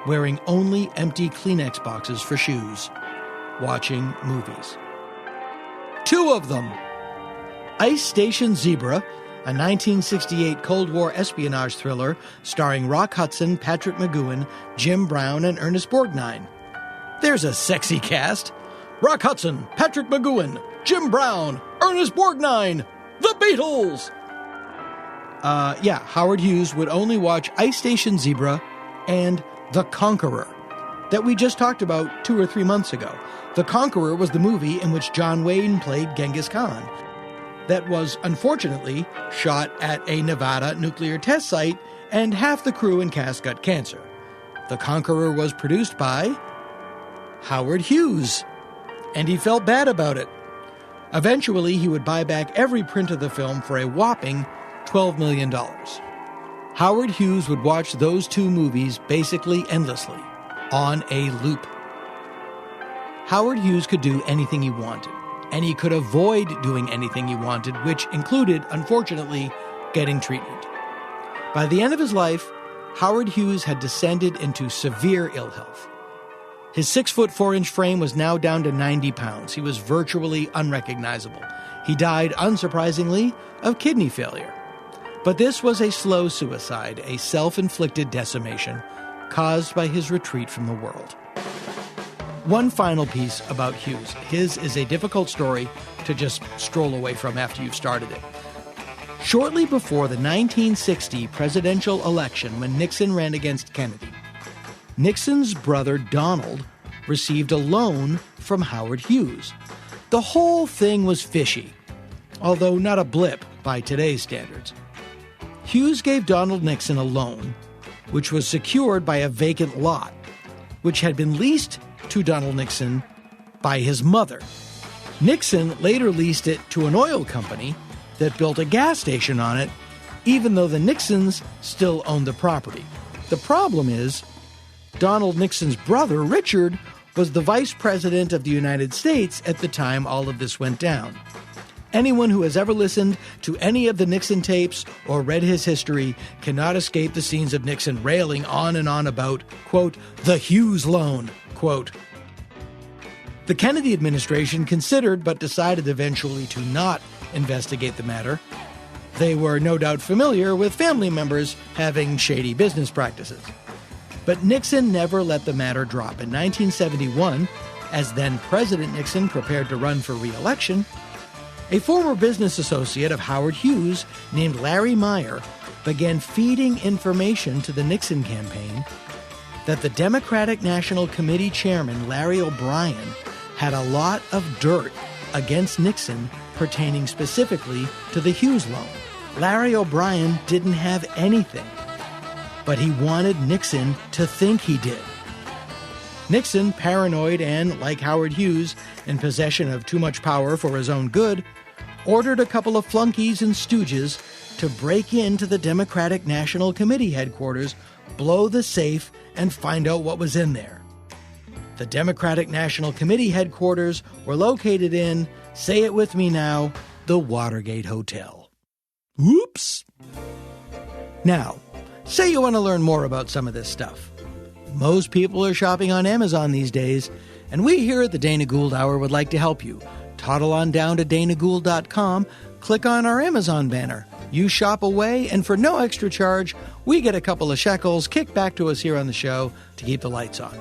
wearing only empty Kleenex boxes for shoes, watching movies. 2 of them. Ice Station Zebra, a 1968 Cold War espionage thriller starring Rock Hudson, Patrick McGoohan, Jim Brown, and Ernest Borgnine. There's a sexy cast. Rock Hudson, Patrick McGoohan, Jim Brown, Ernest Borgnine, the Beatles! Howard Hughes would only watch Ice Station Zebra and The Conqueror, that we just talked about 2 or 3 months ago. The Conqueror was the movie in which John Wayne played Genghis Khan. That was, unfortunately, shot at a Nevada nuclear test site, and half the crew and cast got cancer. The Conqueror was produced by Howard Hughes, and he felt bad about it. Eventually, he would buy back every print of the film for a whopping $12 million. Howard Hughes would watch those 2 movies basically endlessly, on a loop. Howard Hughes could do anything he wanted, and he could avoid doing anything he wanted, which included, unfortunately, getting treatment. By the end of his life, Howard Hughes had descended into severe ill health. His 6'4" frame was now down to 90 pounds. He was virtually unrecognizable. He died, unsurprisingly, of kidney failure. But this was a slow suicide, a self-inflicted decimation caused by his retreat from the world. One final piece about Hughes. His is a difficult story to just stroll away from after you've started it. Shortly before the 1960 presidential election, when Nixon ran against Kennedy, Nixon's brother Donald received a loan from Howard Hughes. The whole thing was fishy, although not a blip by today's standards. Hughes gave Donald Nixon a loan, which was secured by a vacant lot, which had been leased to Donald Nixon by his mother. Nixon later leased it to an oil company that built a gas station on it, even though the Nixons still owned the property. The problem is, Donald Nixon's brother, Richard, was the vice president of the United States at the time all of this went down. Anyone who has ever listened to any of the Nixon tapes or read his history cannot escape the scenes of Nixon railing on and on about, quote, the Hughes loan, quote. The Kennedy administration considered but decided eventually to not investigate the matter. They were no doubt familiar with family members having shady business practices. But Nixon never let the matter drop. In 1971, as then President Nixon prepared to run for re-election, a former business associate of Howard Hughes named Larry Meyer began feeding information to the Nixon campaign that the Democratic National Committee chairman, Larry O'Brien, had a lot of dirt against Nixon pertaining specifically to the Hughes loan. Larry O'Brien didn't have anything, but he wanted Nixon to think he did. Nixon, paranoid and, like Howard Hughes, in possession of too much power for his own good, ordered a couple of flunkies and stooges to break into the Democratic National Committee headquarters, blow the safe, and find out what was in there. The Democratic National Committee headquarters were located in, say it with me now, the Watergate Hotel. Whoops! Now, say you want to learn more about some of this stuff. Most people are shopping on Amazon these days, and we here at the Dana Gould Hour would like to help you. Toddle on down to danagould.com, click on our Amazon banner. You shop away, and for no extra charge, we get a couple of shekels kicked back to us here on the show to keep the lights on.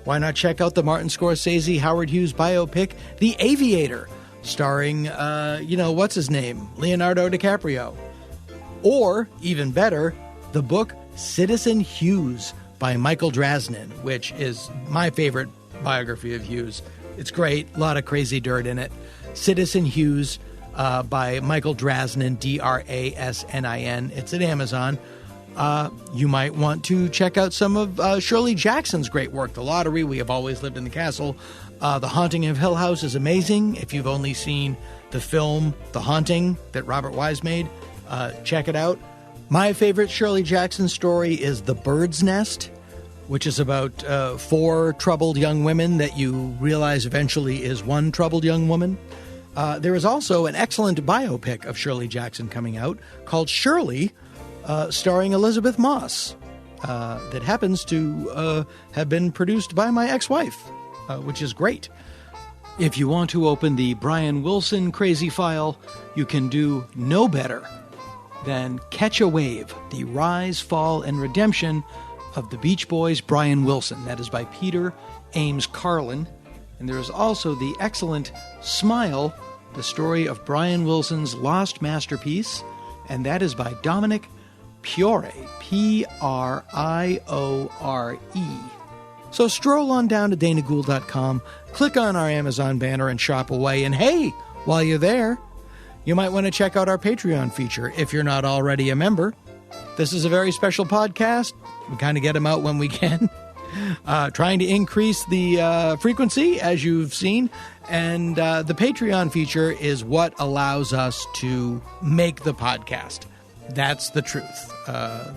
Why not check out the Martin Scorsese, Howard Hughes biopic, The Aviator, starring, what's his name? Leonardo DiCaprio. Or, even better, the book Citizen Hughes by Michael Drasnin, which is my favorite biography of Hughes. It's great, a lot of crazy dirt in it. Citizen Hughes by Michael Drasnin, Drasnin. It's at Amazon. You might want to check out some of Shirley Jackson's great work, The Lottery, We Have Always Lived in the Castle. The Haunting of Hill House is amazing. If you've only seen the film The Haunting that Robert Wise made, check it out. My favorite Shirley Jackson story is The Bird's Nest, which is about 4 troubled young women that you realize eventually is one troubled young woman. There is also an excellent biopic of Shirley Jackson coming out called Shirley, starring Elizabeth Moss, that happens to have been produced by my ex-wife, which is great. If you want to open the Brian Wilson crazy file, you can do no better than Catch a Wave, the rise, fall, and redemption of the Beach Boys' Brian Wilson. That is by Peter Ames Carlin. And there is also the excellent Smile, the story of Brian Wilson's lost masterpiece, and that is by Dominic Priore, Priore. So stroll on down to danagould.com, click on our Amazon banner and shop away. And hey, while you're there, you might want to check out our Patreon feature if you're not already a member. This is a very special podcast. We kind of get them out when we can. Trying to increase the frequency, as you've seen. And the Patreon feature is what allows us to make the podcast. That's the truth.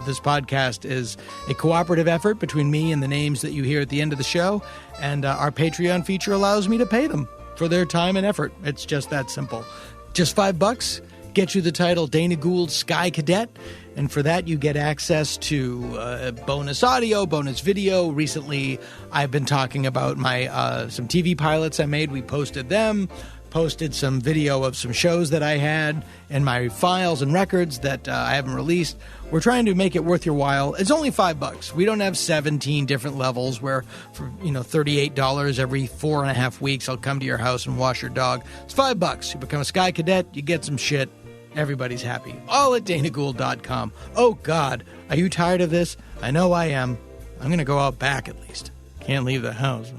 This podcast is a cooperative effort between me and the names that you hear at the end of the show. And our Patreon feature allows me to pay them for their time and effort. It's just that simple. Just $5 gets you the title Dana Gould Sky Cadet. And for that, you get access to bonus audio, bonus video. Recently, I've been talking about my some TV pilots I made. We posted them. Posted some video of some shows that I had and my files and records that I haven't released. We're trying to make it worth your while. It's only $5. We don't have 17 different levels where for $38 every 4.5 weeks I'll come to your house and wash your dog. It's $5. You become a Sky Cadet, you get some shit. Everybody's happy. All at danagould.com. Oh God, are you tired of this? I know I am. I'm going to go out back at least. can't leave the house.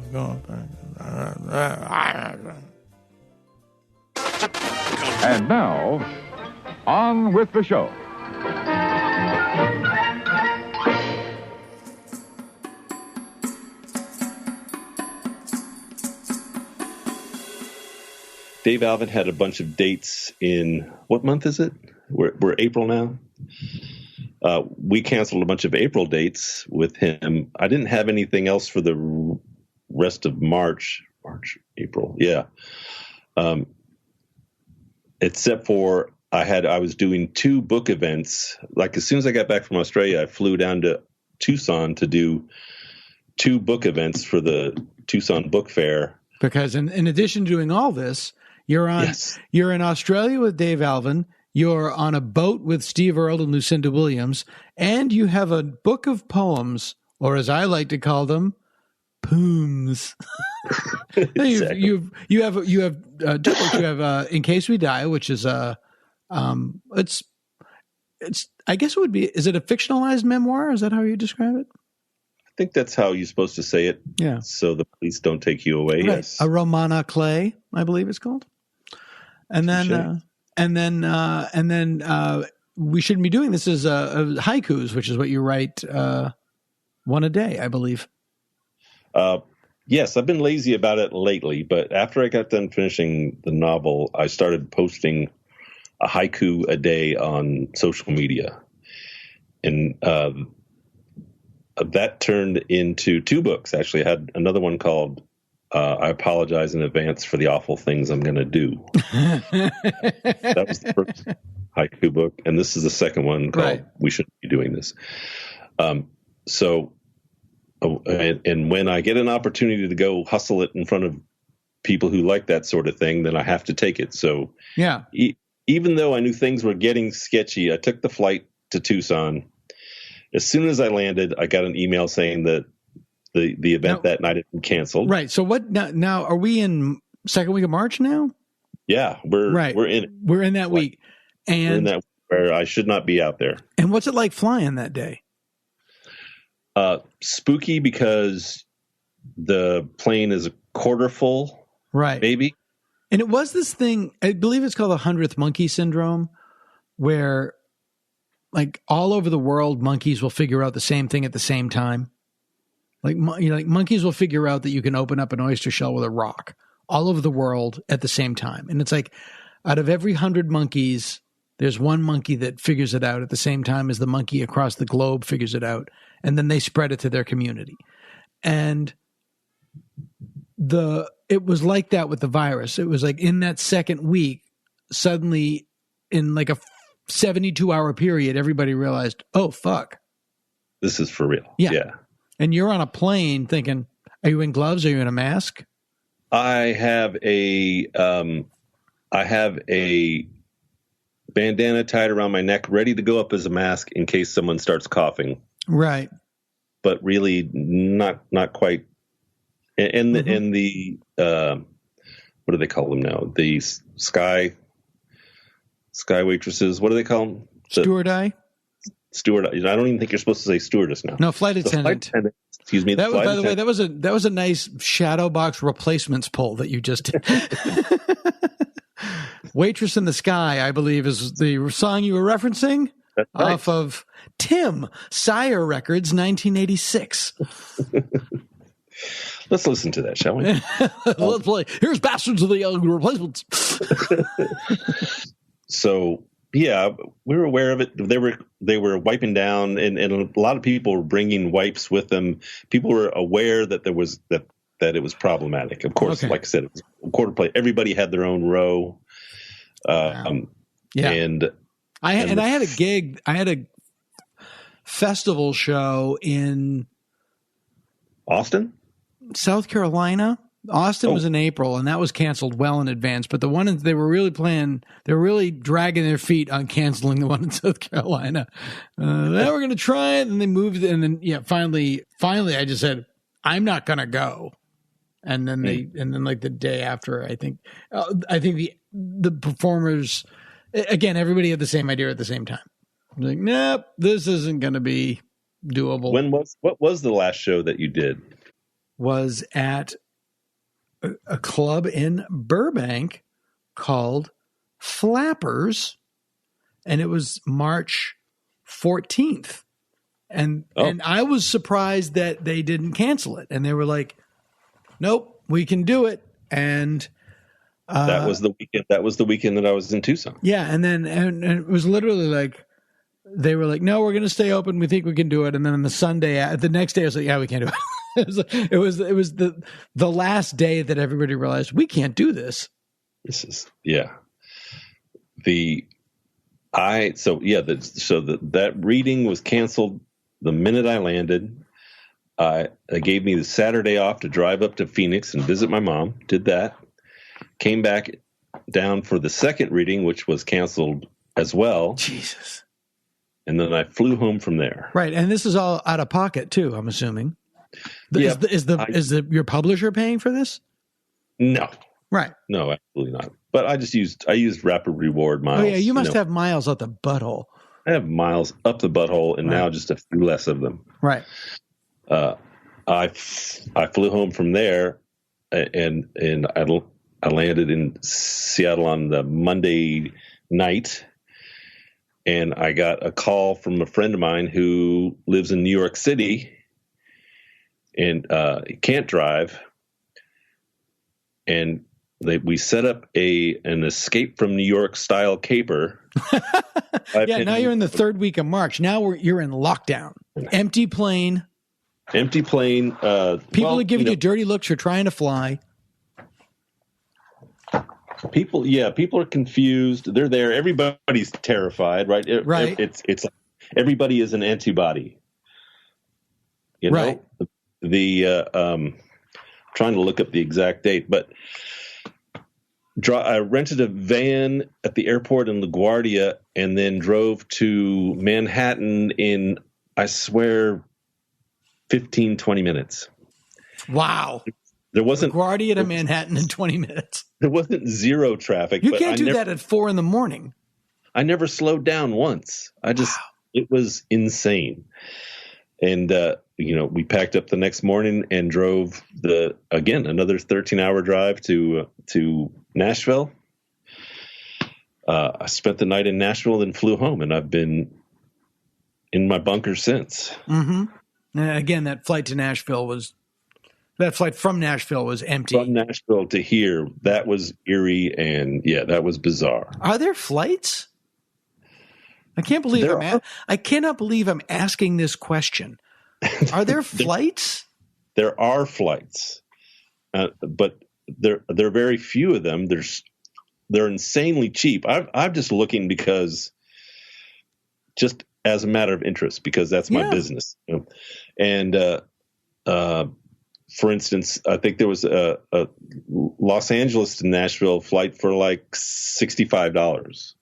And now, on with the show. Dave Alvin had a bunch of dates in, what month is it? We're April now. We canceled a bunch of April dates with him. I didn't have anything else for the rest of March, April. Yeah. Except for I was doing 2 book events. Like as soon as I got back from Australia, I flew down to Tucson to do 2 book events for the Tucson Book Fair. Because in addition to doing all this, you're in Australia with Dave Alvin. You're on a boat with Steve Earle and Lucinda Williams, and you have a book of poems, or as I like to call them, poems. Exactly. You have 2 books. You have In Case We Die, which is it's I guess it would be. Is it a fictionalized memoir? Is that how you describe it? I think that's how you're supposed to say it. Yeah. So the police don't take you away. Right. Yes. A romana clay, I believe it's called. And then we shouldn't be doing this as haikus, which is what you write one a day, I believe. Yes, I've been lazy about it lately, but after I got done finishing the novel, I started posting a haiku a day on social media. And that turned into 2 books. Actually, I had another one called I Apologize in Advance for the Awful Things I'm Going to Do. That was the first haiku book. And this is the second one called We Shouldn't Be Doing This. And when I get an opportunity to go hustle it in front of people who like that sort of thing, then I have to take it. So yeah, even though I knew things were getting sketchy, I took the flight to Tucson. As soon as I landed, I got an email saying that the event that night had been canceled. Right. So what now are we in second week of March now? Yeah, we're in it. We're in that week. And we're in that where I should not be out there. And what's it like flying that day? Spooky because the plane is a quarter full. Right. Maybe. And it was this thing, I believe it's called the 100th monkey syndrome, where like all over the world, monkeys will figure out the same thing at the same time. Like monkeys will figure out that you can open up an oyster shell with a rock all over the world at the same time. And it's like out of every 100 monkeys, there's one monkey that figures it out at the same time as the monkey across the globe figures it out. And then they spread it to their community. And it was like that with the virus. It was like in that second week, suddenly in like a 72-hour period, everybody realized, oh, fuck. This is for real. Yeah. And you're on a plane thinking, are you in gloves? Are you in a mask? I have a bandana tied around my neck, ready to go up as a mask in case someone starts coughing. Right. But really not quite. And the what do they call them now? The sky waitresses. What do they call them? Steward. I don't even think you're supposed to say stewardess now. No, flight attendant. Excuse me. By the way, that was a nice shadow box replacements poll that you just did. Waitress in the Sky, I believe, is the song you were referencing. That's right. Off of Tim, Sire Records, 1986. Let's listen to that, shall we? Let's play. Here's Bastards of the Young Replacements. So, yeah, we were aware of it. They were wiping down, and a lot of people were bringing wipes with them. People were aware that there was that it was problematic. Of course, like I said, it was a quarter plate. Everybody had their own row. And I had a gig. I had a festival show in Austin, South Carolina. Austin was in April, and that was canceled well in advance. But the one they were really dragging their feet on canceling the one in South Carolina. Then we're going to try it, and they moved it, and then finally, I just said, I'm not going to go. And then like the day after, I think the performers, again, everybody had the same idea at the same time. Like, nope, this isn't going to be doable. What was the last show that you did? was at a club in Burbank called Flappers, and it was March 14th. And I was surprised that they didn't cancel it. And they were like, nope, we can do it. And that was the weekend. That was the weekend that I was in Tucson. Yeah. And then and it was literally like, they were like, no, we're going to stay open. We think we can do it. And then on the next day, I was like, yeah, we can't do it. it was the last day that everybody realized we can't do this. That reading was canceled the minute I landed. They gave me the Saturday off to drive up to Phoenix and visit my mom. Did that. Came back down for the second reading, which was canceled as well. Jesus. And then I flew home from there. Right, and this is all out of pocket too, I'm assuming. Is your publisher paying for this? No. Right. No, absolutely not. But I used Rapid Reward miles. Oh yeah, you must have miles out the butthole. I have miles up the butthole, and now just a few less of them. Right. I flew home from there, and I landed in Seattle on the Monday night. And I got a call from a friend of mine who lives in New York City and he can't drive. And we set up an Escape from New York style caper. Now you're in the third week of March. Now you're in lockdown. Empty plane. People are giving you dirty looks. You're trying to fly. People are confused. They're there. Everybody's terrified, right? Right. It's like everybody is an antibody. You know, right. Trying to look up the exact date, but I rented a van at the airport in LaGuardia and then drove to Manhattan in, I swear, 15, 20 minutes. Wow. There wasn't LaGuardia to Manhattan in 20 minutes. There wasn't zero traffic. You can't do that at 4 a.m. I never slowed down once. It was insane. And, we packed up the next morning and drove another 13-hour drive to Nashville. I spent the night in Nashville, then flew home, and I've been in my bunker since. Mm-hmm. And again, that flight from Nashville was empty. From Nashville to here, that was eerie, and that was bizarre. Are there flights? I can't believe I cannot believe I'm asking this question. Are there flights? There are flights, but there are very few of them. They're insanely cheap. I'm just looking because, just as a matter of interest, because that's my business. And for instance, I think there was a Los Angeles to Nashville flight for like $65,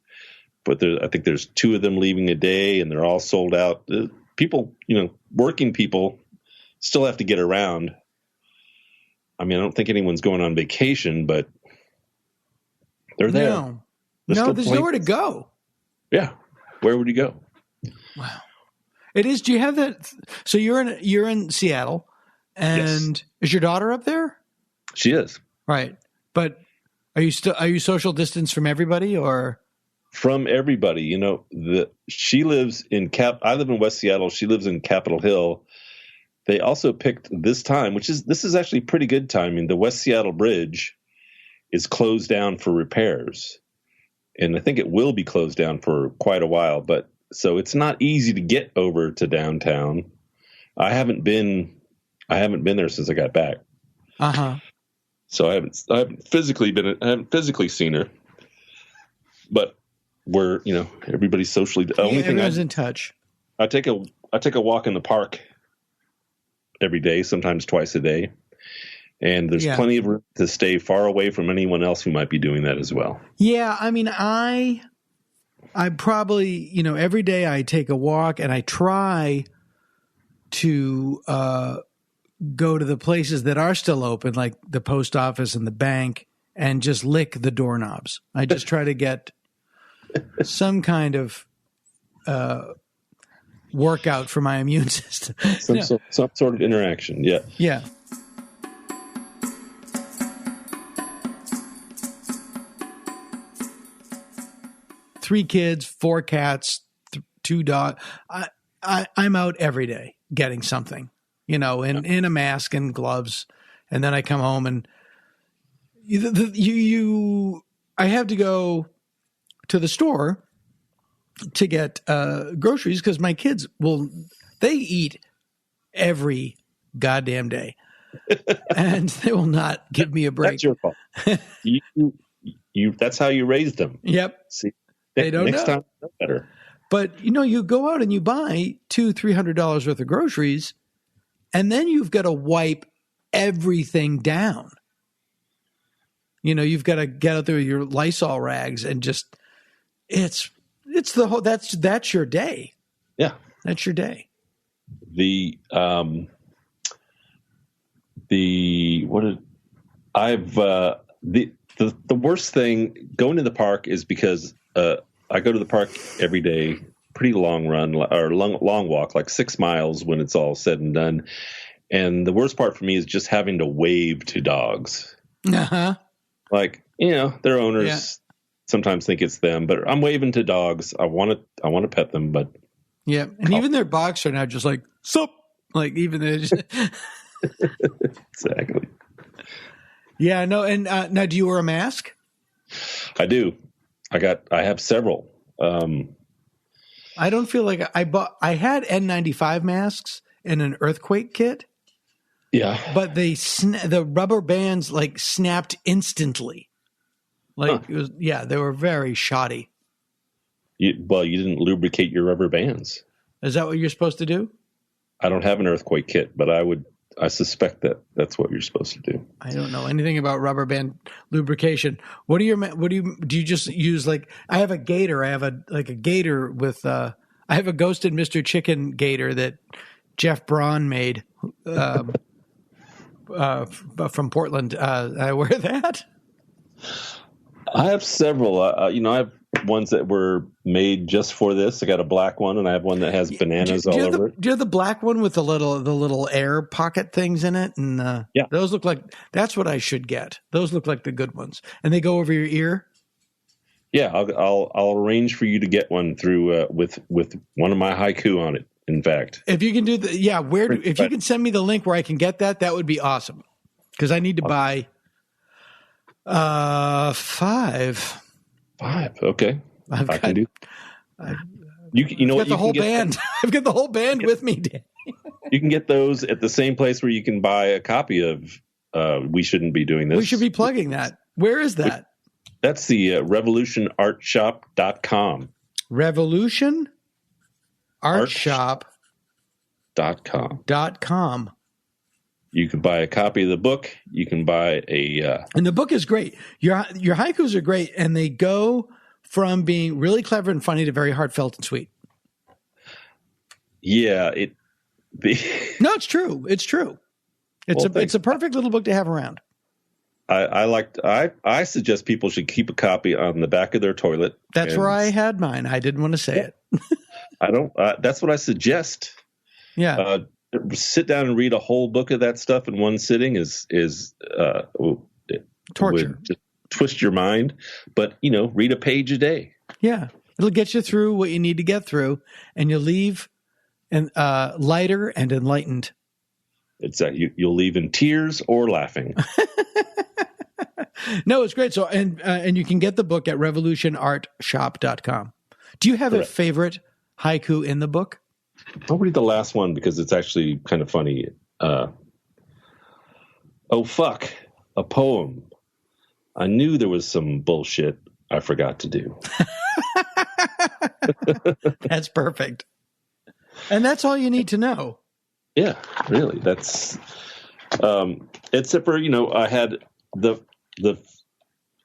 but I think there's 2 of them leaving a day, and they're all sold out. People, working people still have to get around. I mean, I don't think anyone's going on vacation, but they're there. No, there's nowhere to go. Yeah. Where would you go? Wow. It is. Do you have that? So you're in Seattle, and is your daughter up there? She is. Right. But are you social distance from everybody, or? From everybody, she lives in I live in West Seattle. She lives in Capitol Hill. They also picked this time, this is actually pretty good timing. The West Seattle Bridge is closed down for repairs, and I think it will be closed down for quite a while. But so it's not easy to get over to downtown. I haven't been there since I got back. So I haven't physically seen her, but. Where everybody's socially. Everyone's in touch. I take a walk in the park every day, sometimes twice a day, and there's plenty of room to stay far away from anyone else who might be doing that as well. Yeah, I mean, I probably every day I take a walk, and I try to go to the places that are still open, like the post office and the bank, and just lick the doorknobs. I just try to get some kind of workout for my immune system. Some sort of interaction. Yeah. Yeah. 3 kids, 4 cats, 2 dogs. I'm out every day getting something, in a mask and gloves. And then I come home and I have to go to the store to get groceries because my kids they eat every goddamn day. And they will not give me a break. That's your fault. That's how you raised them. Yep. See, they don't next know. time, no better. But you go out and you buy $200-$300 worth of groceries, and then you've got to wipe everything down. You've got to get out there with your Lysol rags and just it's the whole that's your day. Yeah, that's your day. The worst thing going to the park is because I go to the park every day, pretty long run or long walk, like 6 miles when it's all said and done. And the worst part for me is just having to wave to dogs. Uh-huh. Like, their owners sometimes think it's them, but I'm waving to dogs. I want to pet them, but yeah. And even their barks are now just like, sup, like even they just exactly. Yeah, no. And now, do you wear a mask? I do. I have several. I don't feel like I had N95 masks in an earthquake kit. Yeah. But the rubber bands like snapped instantly. Like it was, they were very shoddy. You didn't lubricate your rubber bands. Is that what you're supposed to do? I don't have an earthquake kit, but I suspect that's what you're supposed to do. I don't know anything about rubber band lubrication. Do you just use I have a gator. I have a gator with, I have a Ghosted Mr. Chicken gator that Jeff Braun made, from Portland. I wear that. I have several, I have ones that were made just for this. I got a black one and I have one that has bananas all over it. Do you have the black one with the little air pocket things in it? And those look like, that's what I should get. Those look like the good ones. And they go over your ear? Yeah, I'll arrange for you to get one through with one of my haiku on it. In fact, if you can do if you can send me the link where I can get that would be awesome. Because I need to buy 5. 5. Okay. I can do. I've got the whole band. I've got the whole band with me, Dan. You can get those at the same place where you can buy a copy of We Shouldn't Be Doing This. We should be plugging that. Where is that? That's the revolutionartshop.com. Revolution artshop.com. You can buy a copy of the book. You can buy and the book is great. Your haikus are great, and they go from being really clever and funny to very heartfelt and sweet. Yeah, No, it's true. It's true. It's a perfect little book to have around. I suggest people should keep a copy on the back of their toilet. That's where I had mine. I didn't want to say it. I don't. That's what I suggest. Yeah. Sit down and read a whole book of that stuff in one sitting is torture. Would just twist your mind, but read a page a day. Yeah, it'll get you through what you need to get through, and you'll leave lighter and enlightened. You'll leave in tears or laughing. No, it's great. So and you can get the book at revolutionartshop.com. Do you have a favorite haiku in the book? I'll read the last one because it's actually kind of funny. Oh, fuck. A poem. I knew there was some bullshit I forgot to do. That's perfect. And that's all you need to know. Yeah, really. That's except for, I had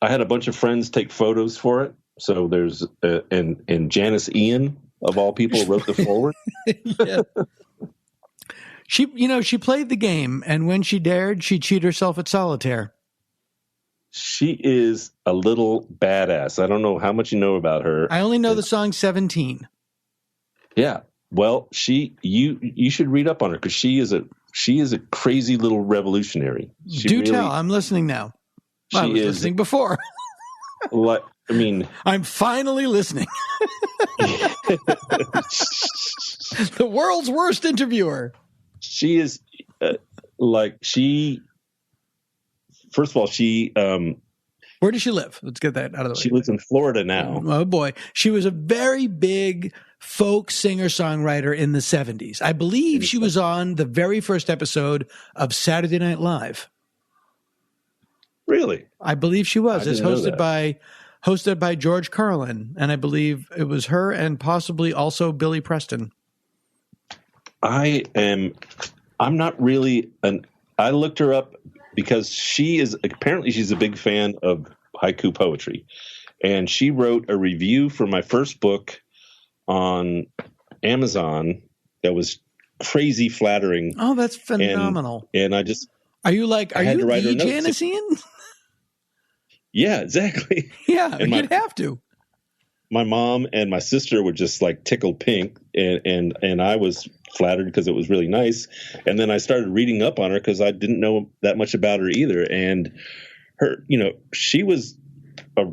I had a bunch of friends take photos for it. So there's and Janice Ian, of all people, wrote the foreword. Yeah. She played the game, and when she dared, she'd cheat herself at solitaire. She is a little badass. I don't know how much you know about her. I only know the song 17. Yeah. Well, you should read up on her because she is a crazy little revolutionary. Tell. I'm listening now. Well, I was listening before. Like, I mean, I'm finally listening. The world's worst interviewer. She is first of all, Where does she live? Let's get that out of the way. she lives in Florida now. Oh boy. She was a very big folk singer-songwriter in the 70s. I believe she was on the very first episode of Saturday Night Live. Really? I believe she was. I It's didn't know hosted by George Carlin, and I believe it was her and possibly also Billy Preston. I'm not really I looked her up because she's a big fan of haiku poetry, and she wrote a review for my first book on Amazon that was crazy flattering. Oh, that's phenomenal. And are you the Janician? Yeah, exactly. Yeah, and you'd have to. My mom and my sister were just like tickled pink, and I was flattered because it was really nice. And then I started reading up on her because I didn't know that much about her either. And her, she was a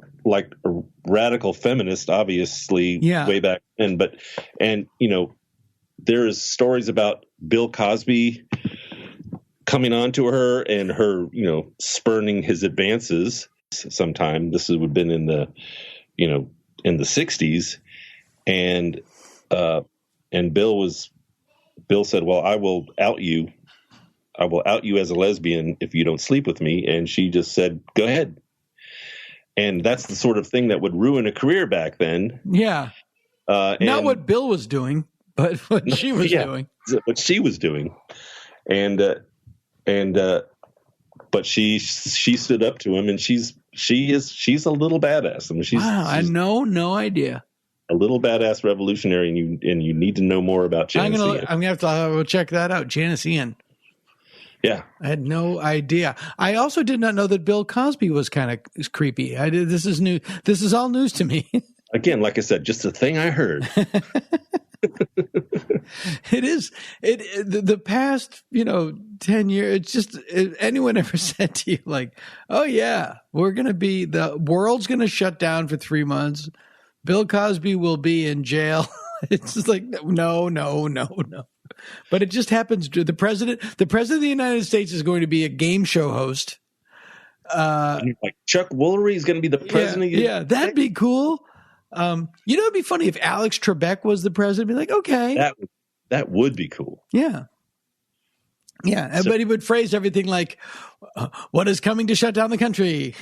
radical feminist, obviously, way back then. And there's stories about Bill Cosby coming on to her and her, spurning his advances sometime. This would have been in the 60s. And Bill said, well, I will out you as a lesbian if you don't sleep with me. And she just said, go ahead. And that's the sort of thing that would ruin a career back then. Yeah. Not what Bill was doing, but what she was doing. What she was doing. But she stood up to him, and she's a little badass. I mean, she's I know, no idea. A little badass revolutionary, and you need to know more about Janice Ian. I'm gonna have to check that out. Janice Ian. Yeah, I had no idea. I also did not know that Bill Cosby was kind of creepy. This is new. This is all news to me. Again, like I said, just a thing I heard. It is. The past 10 years. It's just anyone ever said to you like, "Oh yeah, the world's gonna shut down for 3 months. Bill Cosby will be in jail." It's just like no. But it just happens to the president. The president of the United States is going to be a game show host. Like Chuck Woolery is going to be the president. Yeah, that'd be cool. It'd be funny if Alex Trebek was the president. Be like, okay, that would be cool. Yeah. Everybody would phrase everything like, "What is coming to shut down the country?"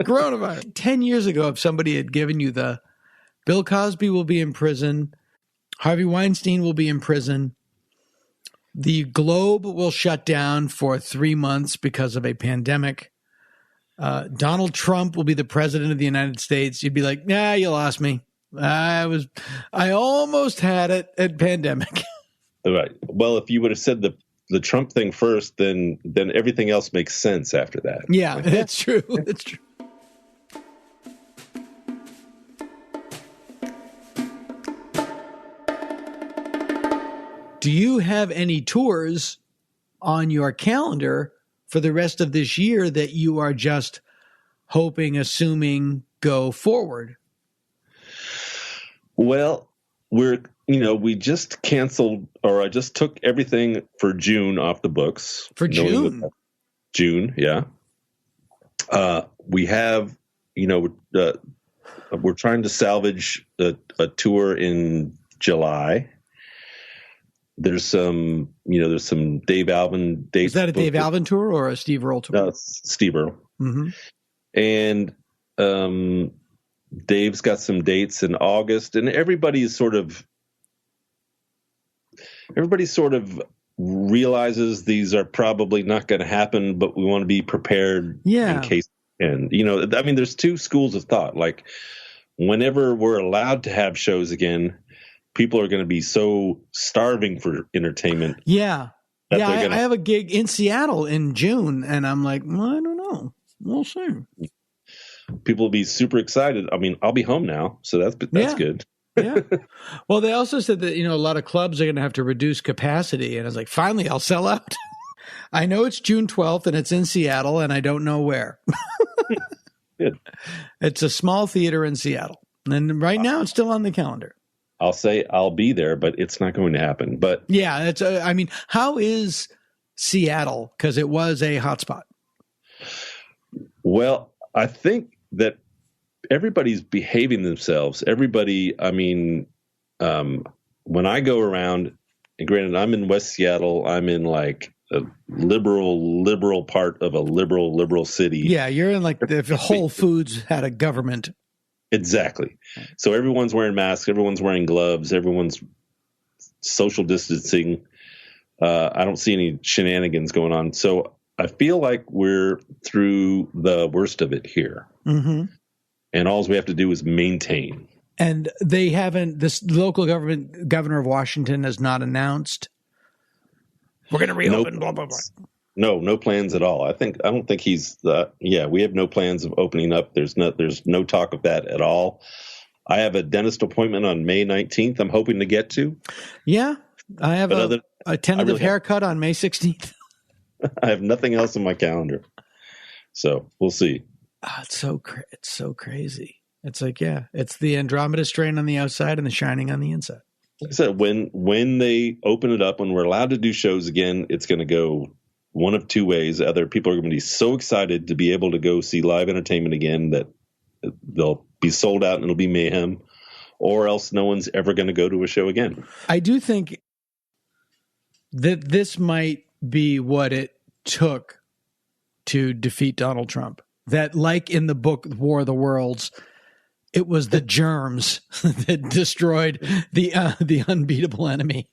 Coronavirus. 10 years ago, if somebody had given you the Bill Cosby will be in prison, Harvey Weinstein will be in prison, the globe will shut down for 3 months because of a pandemic, Donald Trump will be the president of the United States, you'd be like, nah, you lost me. I almost had it at pandemic. Right. Well, if you would have said the Trump thing first, then everything else makes sense after that. Yeah, that's true. That's true. Do you have any tours on your calendar for the rest of this year that you are just assuming go forward? Well, we just canceled, or I just took everything for June off the books. For June? June, yeah. We have, we're trying to salvage a tour in July. There's some Dave Alvin dates. Is that a Dave Alvin tour or a Steve Earle tour? No, Steve Earle. Mm-hmm. And Dave's got some dates in August, and everybody's sort of realizes these are probably not going to happen, but we want to be prepared in case. And there's two schools of thought. Like, whenever we're allowed to have shows again, people are going to be so starving for entertainment. Yeah. Yeah, I have a gig in Seattle in June, and I'm like, well, I don't know. We'll see. People will be super excited. I mean, I'll be home now, so that's good. Yeah. Well, they also said that, a lot of clubs are going to have to reduce capacity, and I was like, finally, I'll sell out. I know it's June 12th, and it's in Seattle, and I don't know where. Good. It's a small theater in Seattle. And right now it's still on the calendar. I'll say I'll be there, but it's not going to happen. But yeah, it's. I mean, how is Seattle? Because it was a hotspot. Well, I think that everybody's behaving themselves. Everybody. I mean, when I go around, and granted, I'm in West Seattle. I'm in like a liberal part of a liberal city. Yeah, you're in like the Whole Foods had a government. Exactly. So everyone's wearing masks, everyone's wearing gloves, everyone's social distancing. I don't see any shenanigans going on. So I feel like we're through the worst of it here. Mm-hmm. And all we have to do is maintain. And they haven't, this local governor of Washington has not announced, we're going to reopen, blah, blah, blah. No plans at all. I don't think he's we have no plans of opening up. There's no talk of that at all. I have a dentist appointment on May 19th. I'm hoping to get to. Yeah. I have a tentative haircut on May 16th. I have nothing else on my calendar. So we'll see. Oh, it's so crazy. It's like, it's the Andromeda strain on the outside and the Shining on the inside. Like I said, when they open it up, when we're allowed to do shows again, it's going to go one of two ways. Either people are going to be so excited to be able to go see live entertainment again that they'll be sold out and it'll be mayhem, or else no one's ever going to go to a show again. I do think that this might be what it took to defeat Donald Trump. That, like in the book War of the Worlds, it was the germs that destroyed the unbeatable enemy.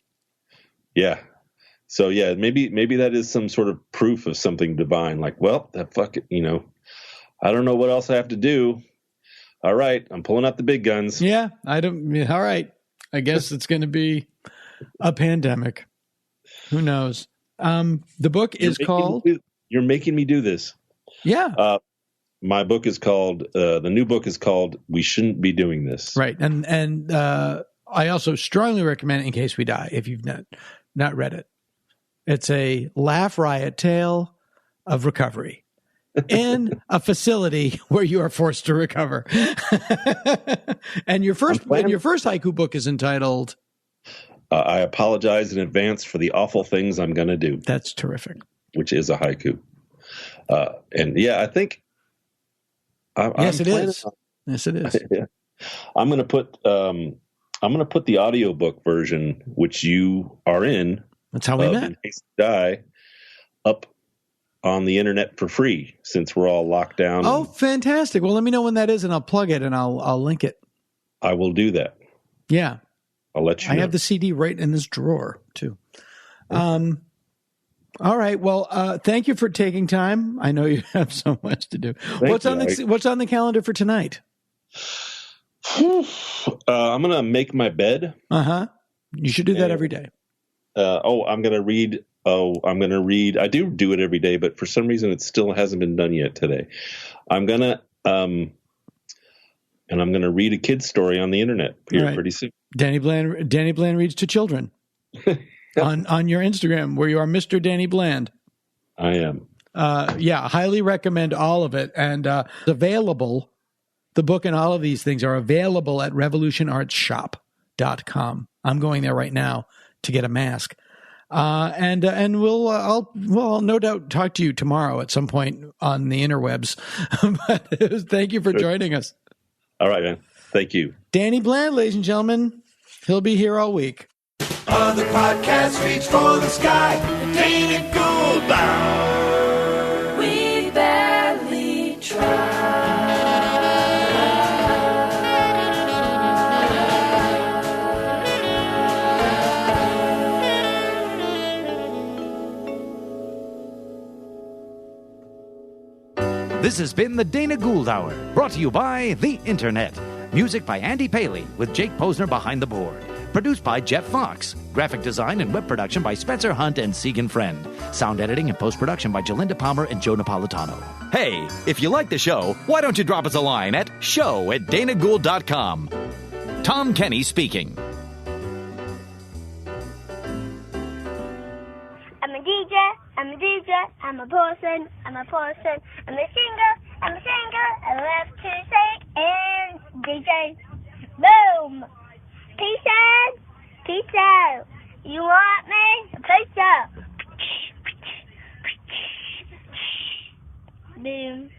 Yeah. So yeah, maybe that is some sort of proof of something divine. Like, well, that I don't know what else I have to do. All right, I'm pulling out the big guns. Yeah, all right. I guess it's going to be a pandemic. Who knows? The book is called. You're making me do this. Yeah. My book is called. The new book is called "We Shouldn't Be Doing This." Right, and I also strongly recommend In Case We Die if you've not read it. It's a laugh riot tale of recovery in a facility where you are forced to recover. And your first haiku book is entitled I Apologize in Advance for the Awful Things I'm Going to Do. That's terrific. Which is a haiku. And yeah, I think Yes, it is. Yes, it is. Yeah. I'm going to put the audiobook version, which you are in. That's how we met. In Case We Die, up on the internet for free since we're all locked down. Oh, fantastic. Well, let me know when that is and I'll plug it and I'll link it. I will do that. Yeah. I'll let you know. I have the CD right in this drawer too. All right. Well, thank you for taking time. I know you have so much to do. What's on the calendar for tonight? I'm going to make my bed. Uh-huh. You should do that every day. I'm going to read. I do it every day, but for some reason it still hasn't been done yet today. I'm going to read a kid's story on the internet pretty soon. Danny Bland reads to children on your Instagram, where you are Mr. Danny Bland. I am. Highly recommend all of it. And available, the book and all of these things are available at revolutionartshop.com. I'm going there right now to get a mask. And I'll no doubt talk to you tomorrow at some point on the interwebs. But thank you for joining us. All right, man. Thank you. Danny Bland, ladies and gentlemen. He'll be here all week. Other podcasts reach for the sky. Dana Gould bound. We barely try. This has been the Dana Gould Hour, brought to you by the Internet. Music by Andy Paley, with Jake Posner behind the board. Produced by Jeff Fox. Graphic design and web production by Spencer Hunt and Segan Friend. Sound editing and post-production by Jalinda Palmer and Joe Napolitano. Hey, if you like the show, why don't you drop us a line at show@danagould.com. Tom Kenny speaking. I'm a DJ, I'm a person, I'm a singer, I'm a singer. I love to sing, and DJ Boom. Peace out. Peace out. You want me? Peace out. Boom.